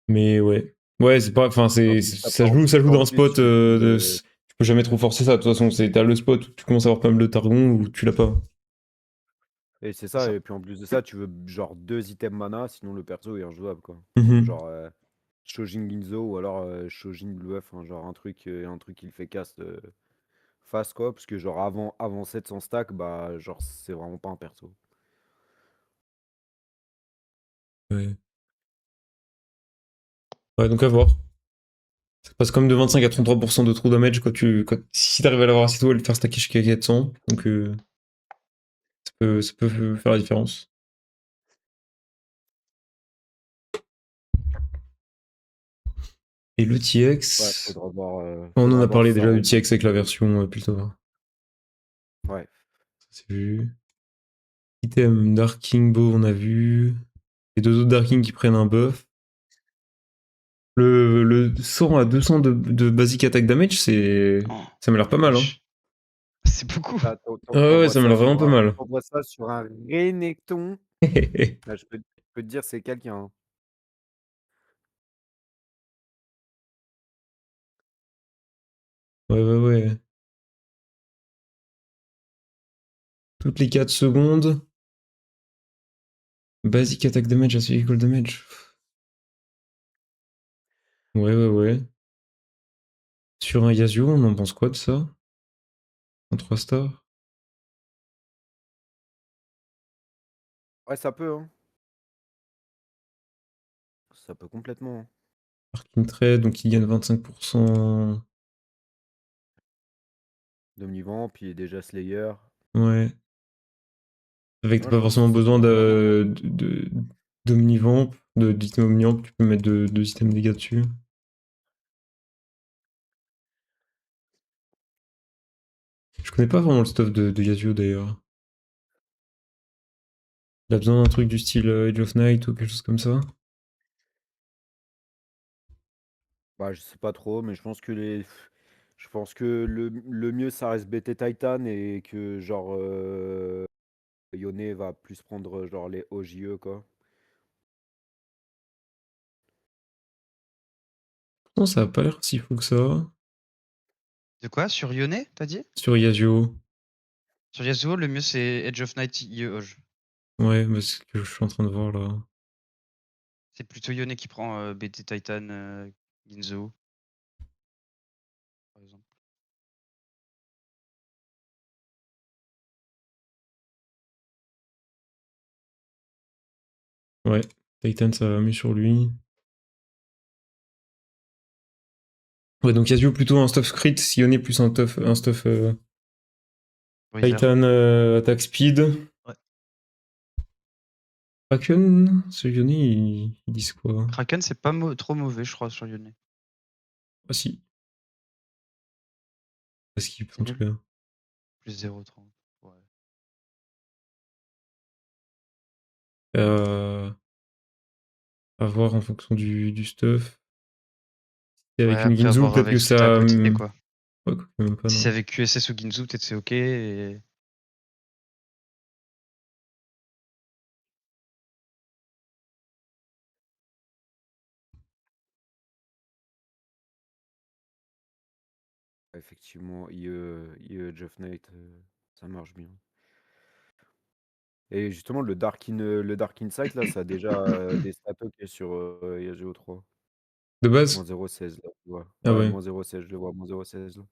Mais ouais. Ouais, c'est pas. Enfin, En c'est, plus, ça joue dans un spot. tu Tu Tu peux jamais trop forcer ça, de toute façon, t'as le spot où tu commences à avoir pas mal de Targon ou tu l'as pas. Et c'est C'est ça, ça. et puis en plus de ça, tu veux genre 2 items mana, sinon le perso est injouable, quoi. Mhm. Genre Shojin Ginzo ou alors Shojin Blue Buff, hein, genre un truc qui le fait cast face, quoi, parce que genre avant 700 stack, bah genre c'est vraiment pas un perso. Ouais. Ouais, donc à voir. Ça passe comme de 25 à 33% de true damage si t'arrives à l'avoir assez tôt et le faire stacker jusqu'à 400. Donc ça peut faire la différence. Et le Ouais, TX, on en faudra a voir parlé si ça déjà du remonte. TX avec la version Piltover. Ouais. Ça c'est vu. Item Dark King Bow, on a vu. Les deux autres Dark King qui prennent un buff. Le 100 à 200 de basic attack damage, Oh, ça m'a l'air pas mal. Hein. wesh. C'est beaucoup. Ah, Ah ouais, t'envoies ça m'a l'air vraiment pas mal. ça sur un Renekton. Là, je peux te dire, c'est quelqu'un, hein. Ouais, ouais, ouais. Toutes les 4 secondes. Basic attack damage à physical damage. Ouais, ouais, ouais. Sur un Yasuo, on en pense quoi de ça? En 3 stars? Ouais, ça peut, hein. Ça peut complètement, hein. Parking trade, donc il gagne 25%. D'Omnivant, puis déjà Slayer. Ouais. Avec t'as Moi, je pas pense que forcément ça besoin peut vraiment. d'omnivamp, d'item omniamp, tu peux mettre deux items dégâts dessus. Je connais pas vraiment le stuff de Yasuo d'ailleurs. Il a besoin d'un truc du style Age of Night ou quelque chose comme ça. Bah, je sais pas trop, mais je pense que le mieux, ça reste BT Titan et que genre Yone va plus prendre genre les OJE, quoi. Non, ça a pas l'air si fou que ça. De quoi? Sur Yone, t'as dit? Sur Yasuo. Sur Yasuo, le mieux c'est Edge of Night Oj. Ouais, mais c'est ce que je suis en train de voir là. C'est plutôt Yone qui prend BT Titan Ginzo, par exemple. Ouais, Titan ça va mieux sur lui. Ouais, donc Yasuo plutôt un stuff crit, Yone plus un stuff Wither. Titan attack speed. Ouais. Kraken, ce Yone, ils disent quoi? Kraken, c'est pas trop mauvais, je crois, sur Yone. Ah si, pas skip C'est en tout nul. cas. Plus 0,30. Ouais. À voir en fonction du stuff. Et Ouais, avec une après Ginzu, avoir peut-être que avec ce que t'as à ça. côté, quoi. Ouais, quoi, même pas, Si c'est non. avec QSS ou Ginzu, peut-être c'est ok. Et... Effectivement, IE Jeff Knight, ça marche bien. Et justement, le Dark Insight, là, ça a déjà des stats OK sur Yasuo 3. De Moins base? 0,16 là, tu vois. Ah Ouais, ouais. moins 0,16, je le vois, moins 0,16 là.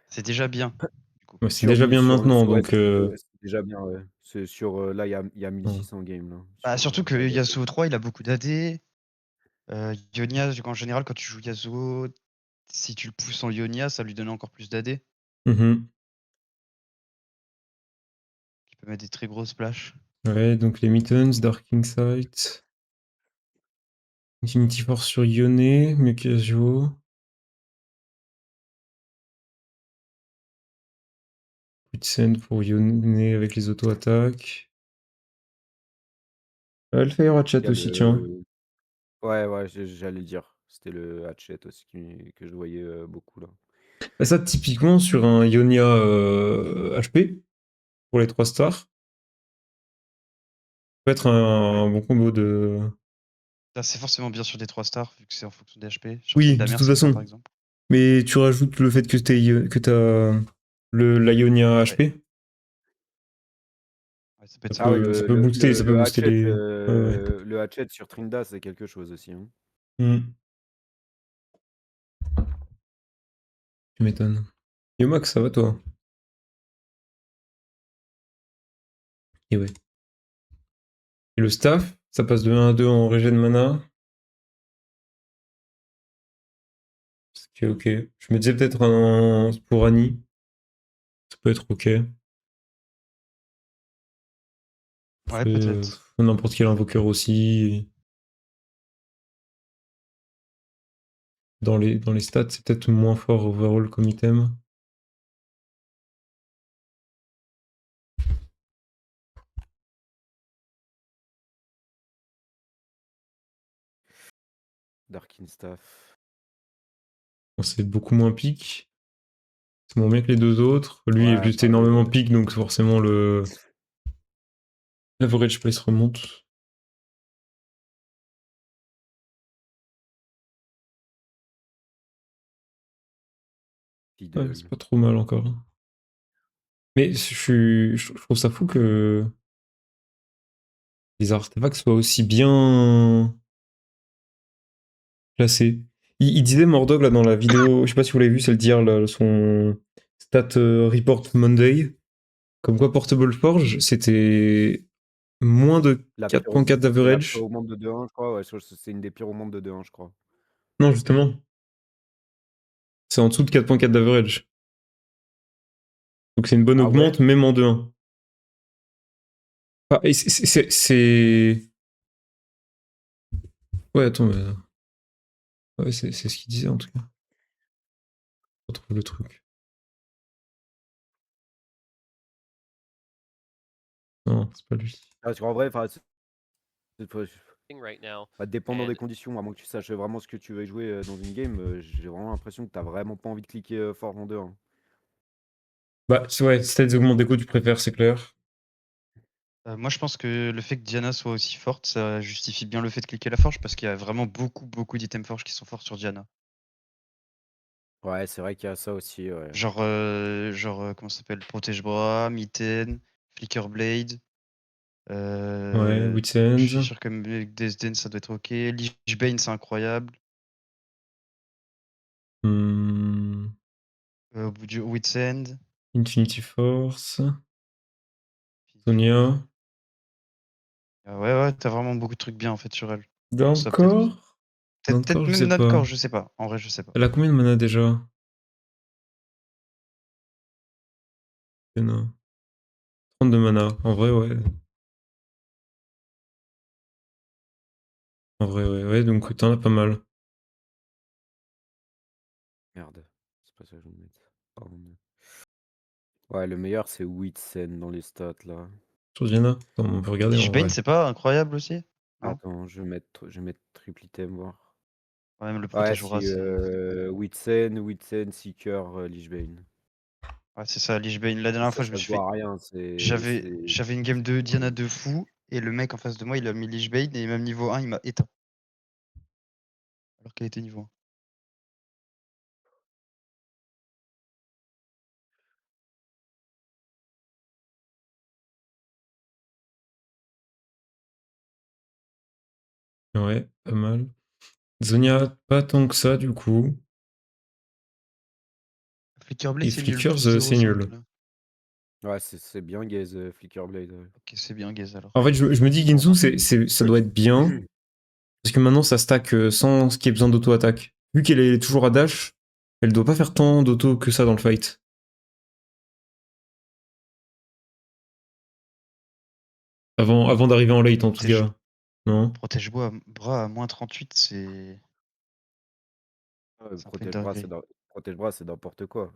C'est déjà bien, du coup. Ouais, c'est déjà bien Sur le maintenant, ouais, donc. c'est déjà bien, ouais. C'est sur là, il y a Ouais. 1600 games là, Bah, sur surtout que la base de Yasuo 3, il a beaucoup d'AD. Ionia, en général, quand tu joues Yasuo, si tu le pousses en Ionia, ça lui donne encore plus d'AD. Mhm. Qui peut mettre des très grosses splash. Ouais, donc les Mittens, Dark Insight. Infinity Force sur Yone, mieux que Yasuo. Quicksand pour Yone avec les auto-attaques. Hellfire Il y Hatchet a aussi, tiens. le ouais, ouais, j'allais dire. C'était le Hatchet aussi que je voyais beaucoup là. Bah, ça, typiquement, sur un Ionia HP, pour les 3 stars, peut être un bon combo de. Ça, c'est forcément bien sur des 3 stars, vu que c'est en fonction des HP. Sur Oui, de Tryndamere, toute c'est bien, façon. par exemple. Mais tu rajoutes le fait que t'as l'Ionia Ouais. HP. Ouais, ça peut être Ça ça. Ah ouais, peut, ça peut booster, ça peut le booster hatchet, les. Ouais, ouais. le hatchet sur Trinda, c'est quelque chose aussi, hein. Hmm, tu m'étonnes. Yo Max, ça va toi? Et ouais. Et le staff, ça passe de 1 à 2 en régène mana. Ok, ok. Je me disais peut-être un pour Annie. Ça peut être ok. Ouais, Après, peut-être. n'importe quel invoqueur aussi. Dans les stats, c'est peut-être moins fort overall comme item. Darkin Staff. Bon, c'est beaucoup moins pique. C'est moins bien que les deux autres. Lui est Ouais, juste pareil, énormément ouais. pique, donc forcément le l'average place remonte. Ouais, c'est Fiddle. pas trop mal encore. Mais je trouve ça fou que les artefacts soient aussi bien classés. Il disait Mordog là dans la vidéo, je sais pas si vous l'avez vu, c'est le dire là, son stat report Monday, comme quoi Portable Forge c'était moins de La pyro 4.4 c'est la d'average. pyromante de 2-1, je crois. Ouais, c'est une des pyromantes de 2-1, je crois. Non, justement, c'est en dessous de 4.4 d'average. Donc c'est une bonne Ah ouais? augmente même en 2-1. Ah, et ouais, attends, mais. Ouais, c'est ce qu'il disait en tout cas. Je retrouve le truc. Non, c'est pas lui. Ah, parce qu'en vrai, enfin, right now. dépendant des And conditions, à moins que tu saches vraiment ce que tu veux jouer dans une game, j'ai vraiment l'impression que t'as vraiment pas envie de cliquer fort en 2-1. Bah, ouais, stats augmente déco, tu préfères, c'est clair. Moi, je pense que le fait que Diana soit aussi forte, ça justifie bien le fait de cliquer la forge parce qu'il y a vraiment beaucoup d'items forge qui sont forts sur Diana. Ouais, c'est vrai qu'il y a ça aussi, ouais. Comment ça s'appelle? Protège-bras, mitaine, Flicker Blade. Ouais, Je suis Witsend. sûr que avec Desden, ça doit être ok. Lichbane, c'est incroyable. Hmm, Au bout du Witsend. Infinity Force. Sonia. Ouais, t'as vraiment beaucoup de trucs bien en fait sur elle. Ça peut-être. D'encore. D'encore, Peut-être je même sais pas. Nightcore, je sais pas. En vrai, je sais pas. Elle a combien de mana déjà? 32 mana. En vrai, ouais. En vrai, ouais, ouais, donc t'en as pas mal. Merde, c'est pas ça que je veux mettre. Pardon. Ouais, le meilleur, c'est Witsen dans les stats, là. Sur Diana. Attends, on peut regarder en Lichbane, vrai. c'est pas incroyable aussi? Non? Attends, je vais mettre triple item, voir. Ouais, même le Ouais, protège-bras, si, c'est cool. Witsen, Seeker, Lichbane. Ouais, c'est ça, Lichbane. La dernière fois, je me Ça se suis voit fait. à rien, J'avais une game de Diana de fou, et le mec en face de moi, il a mis Lichbane, et même niveau 1, il m'a éteint. Alors qu'elle était niveau 1. Ouais, pas mal. Zonia, pas tant que ça, du coup. Flicker Blade, Et c'est nul, Flickers, plus c'est 0,5 nul. là. Ouais, c'est bien gaze, Flicker Blade. Ouais. Ok, c'est bien, Gaze alors. En fait, je me dis, Ginzu, ça doit être bien. Parce que maintenant, ça stack sans qu'il y ait besoin d'auto-attaque. Vu qu'elle est toujours à dash, elle doit pas faire tant d'auto que ça dans le fight. Avant d'arriver en late, en tout Protège, cas. Non? protège-bras bras à moins 38, c'est. Ouais, C'est un peu une dinguerie. Protège-bras, c'est n'importe quoi.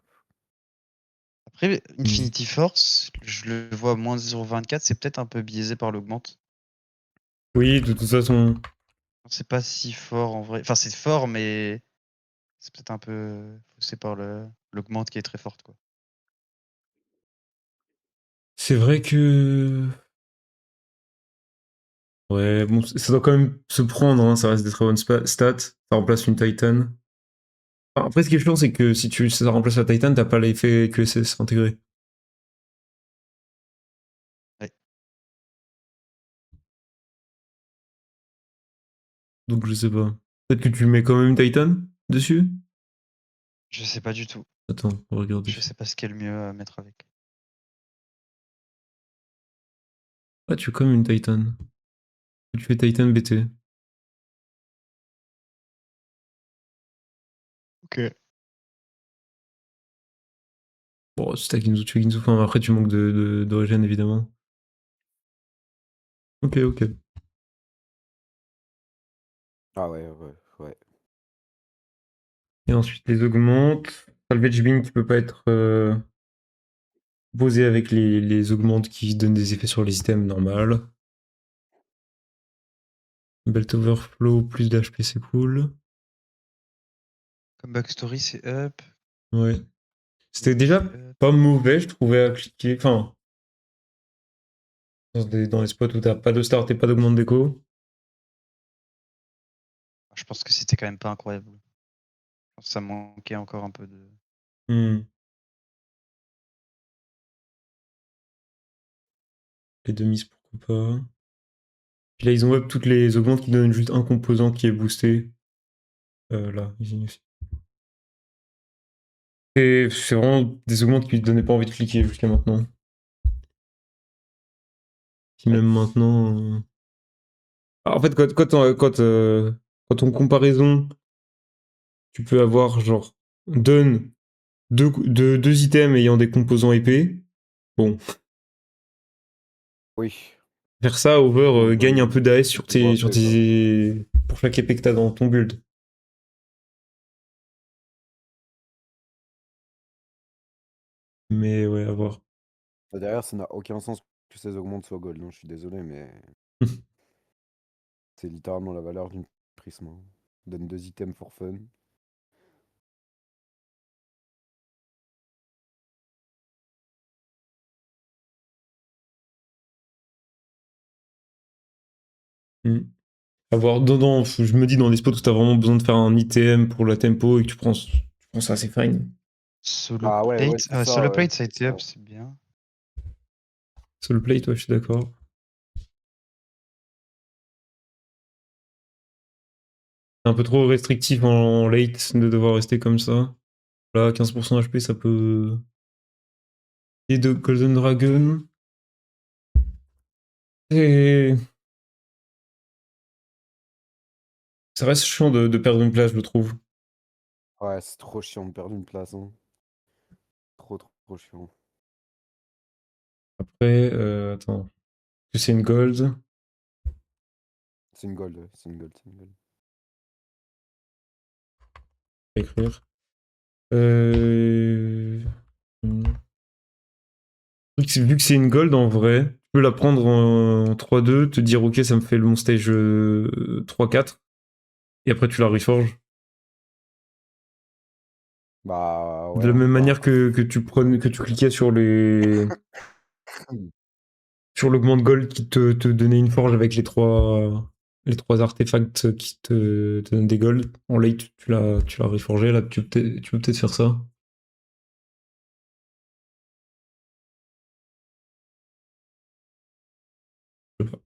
Après, Hmm. Infinity Force, je le vois à moins 0,24, c'est peut-être un peu biaisé par l'augmente. Oui, de toute façon. C'est pas si fort en vrai. Enfin, c'est fort, mais c'est peut-être un peu faussé par l'augmente qui est très forte, quoi. C'est vrai que. Ouais, bon, ça doit quand même se prendre, hein. Ça reste des très bonnes stats. Ça remplace une Titan. Après, ce qui est chiant, c'est que si ça remplace la Titan, t'as pas l'effet QSS intégré. Ouais. Donc je sais pas. Peut-être que tu mets quand même une Titan dessus? Je sais pas du tout. Attends, on va regarder. Je sais pas ce qui est le mieux à mettre avec. Ah, tu fais quand même une Titan. Tu fais Titan BT. Ok. Bon, si t'as Ginzu, tu fais Ginzu. Enfin, après, tu manques de régène, évidemment. Ok, ok. Ah ouais. Et ensuite, les augmentes. Salvage Beam qui peut pas être posé avec les augmentes qui donnent des effets sur les items normal. Belt Overflow, plus d'HP, c'est cool. Comme backstory, c'est up. Ouais. C'était Niveau, déjà c'est up. pas mauvais, je trouvais, à cliquer. Enfin, dans les spots où t'as pas de start et pas d'augmente déco. Je pense que c'était quand même pas incroyable. Je pense que ça manquait encore un peu de. Hmm. Les demi, pourquoi pas. Puis là, ils ont up toutes les augmentes qui donnent juste un composant qui est boosté. Là, ils- c'est vraiment des augmentes qui ne donnaient pas envie de cliquer jusqu'à maintenant. Si Ouais. même maintenant. En fait, quand en comparaison, tu peux avoir genre donne deux items ayant des composants épais. Bon, Oui. faire ça, Over Ou gagne un donne peu d'AS sur niveau sur AP, quoi. pour chaque épée que t'as dans ton build. Mais ouais, à voir. Derrière, ça n'a aucun sens que ces augmentes soient gold, hein, je suis désolé, mais c'est littéralement la valeur d'une prisme, hein. Donne 2 items for fun. Hmm. À voir. Je me dis dans des spots où t'as vraiment besoin de faire un ITM pour la tempo et que tu prends ça, c'est fine. Solo Ah ouais, plate. c'est Ah, ça, solo ouais. plate, ça a C'est été ça. up, c'est bien. Soul Plate, ouais, je suis d'accord. C'est un peu trop restrictif en late de devoir rester comme ça. Là, 15% HP, ça peut. Et de Golden Dragon. Et ça reste chiant de perdre une place, je trouve. Ouais, c'est trop chiant de perdre une place, hein. Trop chiant. Après, attends. Est-ce que c'est une gold? C'est une gold, ouais. C'est une gold, c'est une gold. À écrire. Euh... Vu que c'est une gold en vrai, tu peux la prendre en 3-2, te dire ok, ça me fait le mon stage 3-4, et après tu la reforges. Bah De la ouais, même bah manière après. que tu cliquais sur sur l'augmente gold qui te donnait une forge avec les trois artefacts qui te donnent des gold. En late, tu l'as reforgé, là tu peux peut-être faire ça. Je sais pas.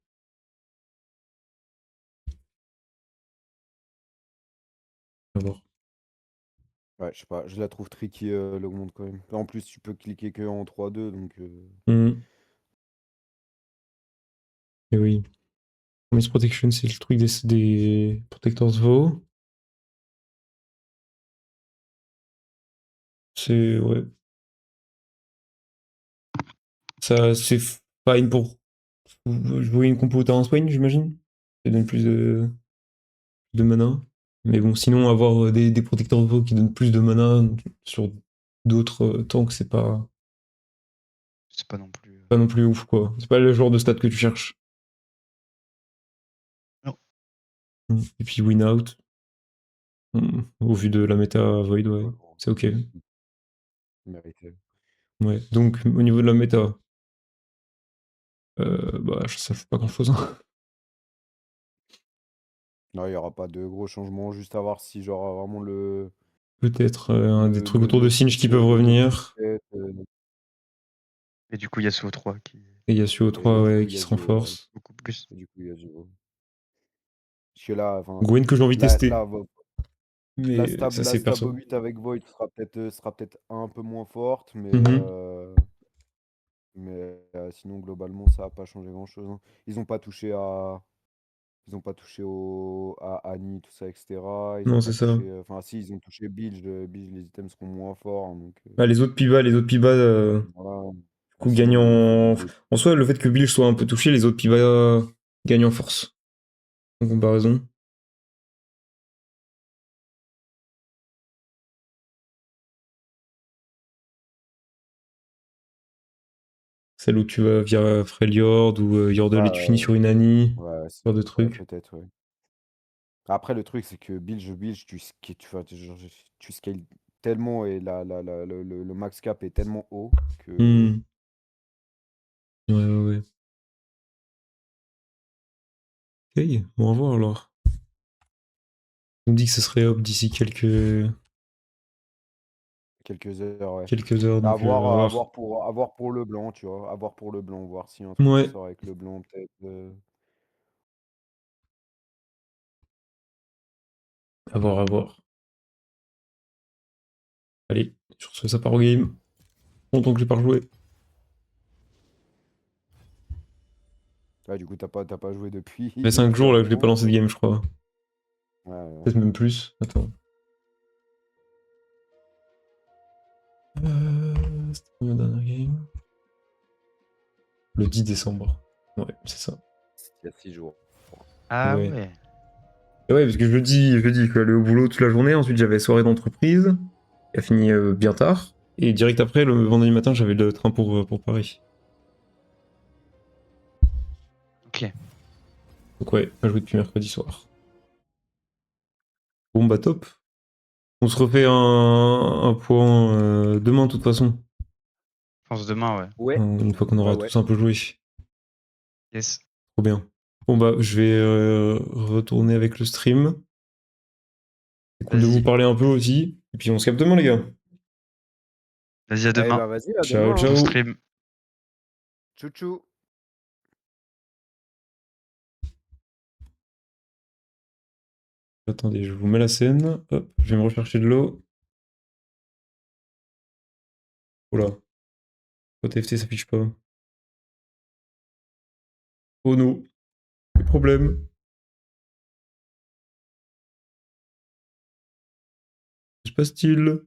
À voir. Ouais, je sais pas, je la trouve tricky, l'augmente quand même. En plus, tu peux cliquer que en 3-2, donc Mhm. Et oui. Promise Protection, c'est le truc des Protectors Vo. C'est, ouais. Ça, c'est fine pour jouer une compo Terran Swain, j'imagine. Ça donne plus de mana. Mais bon, sinon, avoir des Protectors Vo qui donnent plus de mana sur d'autres tanks, c'est C'est pas non plus. pas non plus ouf, quoi. C'est pas le genre de stat que tu cherches. Non. Et puis win out. Au vu de la méta Void, ouais, ouais, c'est ok. mérité. Ouais. Donc, au niveau de la méta, bah, ça fait pas grand chose. Hein. Non, il y aura pas de gros changements, juste à voir si genre vraiment Peut-être des trucs de autour de Singe qui peuvent revenir. Et du coup, Yasuo 3 qui Et Yasuo Et 3 du ouais, coup, qui se Yasuo, ouais. renforce. beaucoup plus. Et du coup, Yasuo. Parce que là, enfin, Gwen que j'ai envie de tester. là, la Mais stab, ça, la c'est stab perso. 8 avec Void sera peut-être un peu moins forte, Mhm. sinon, globalement, ça n'a pas changé grand-chose, hein. Ils n'ont pas touché à. Ils ont pas touché à Annie, tout ça, etc. Ils ont Non, pas c'est ça. touché. Enfin, si, ils ont touché Bilge. Bilge, les items seront moins forts, hein, donc, Bah, les autres Piba, du voilà. coup, gagnent Sinon, en... En soi, le fait que Bilge soit un peu touché, les autres Piba gagnent en force. En comparaison. Celle où tu vas via Freljord ou Yordle et tu finis sur une Annie. ouais, Ce genre de ouais, trucs. peut-être, ouais. Après, le truc, c'est que Bilge, tu scales tellement et le max cap est tellement haut que. Hmm. Ouais, ouais, ouais. Ok, bon, on va voir alors. On me dit que ce serait hop d'ici Quelques heures, ouais. quelques heures, À donc à voir, voir. à voir pour le blanc, tu vois. À voir pour le blanc, voir s'il y a un truc qui Ouais, sort avec le blanc, peut-être. à voir, à voir. Allez, sur ce, ça part au game. Longtemps que j'ai pas rejoué. Ouais, du coup, t'as pas joué depuis, Ça fait 5 depuis un jours là que je l'ai pas moment, lancé de quoi. game, je crois. Ouais, ouais. Peut-être même plus. Attends. C'était combien dernier game? Le 10 décembre. Ouais, c'est ça. C'était il y a 6 jours. Ah Ouais. ouais. Et ouais, parce que jeudi, je suis allé au boulot toute la journée. Ensuite, j'avais soirée d'entreprise, qui a fini bien tard. Et direct après, le vendredi matin, j'avais le train pour Paris. Ok. Donc ouais, pas joué depuis mercredi soir. Bon bah top. On se refait un point demain de toute façon. Je pense demain, ouais. Ouais, Une fois qu'on ouais, aura ouais. tous un peu joué. Yes. Trop bien. Bon bah je vais retourner avec le stream. C'est cool de vous Vas-y. parler un peu aussi. Et puis on se capte demain les gars. Vas-y, à Eh demain. bah, vas-y, à Ciao demain, hein. Bon ciao. stream. Tchou tchou. Attendez, je vous mets la scène. Hop, je vais me rechercher de l'eau. Oula, pourquoi TFT s'affiche pas? Oh non, des problèmes. Que se passe-t-il?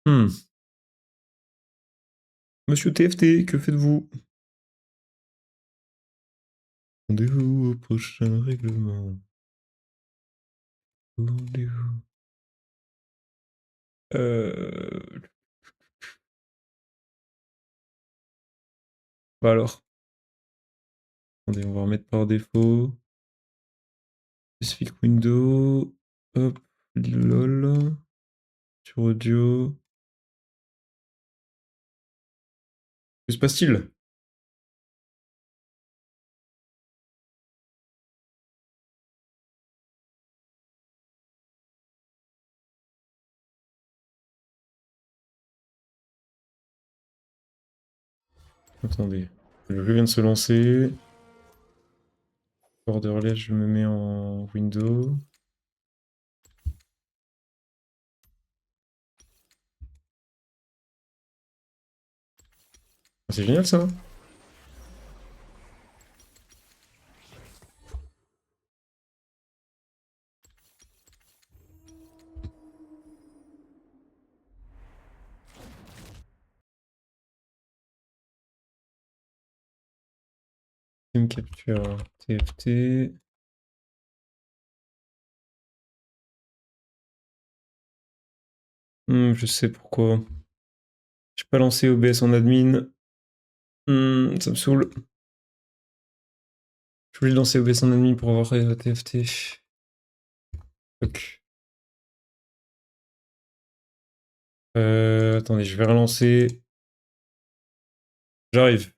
Hmm. Monsieur TFT, que faites-vous? Rendez-vous au prochain règlement. Rendez-vous. Bah alors. Attendez, on va remettre par défaut. Specific window. Hop, lol. Sur audio. Que se passe-t-il? Attendez. Le jeu vient de se lancer. Borderless, je me mets en window. Ah, c'est génial ça. Team Capture TFT. Je sais pourquoi. J'ai pas lancé OBS en admin. Ça me saoule. Je voulais lancer OBS en admin pour avoir TFT. Fuck. Attendez, je vais relancer. J'arrive.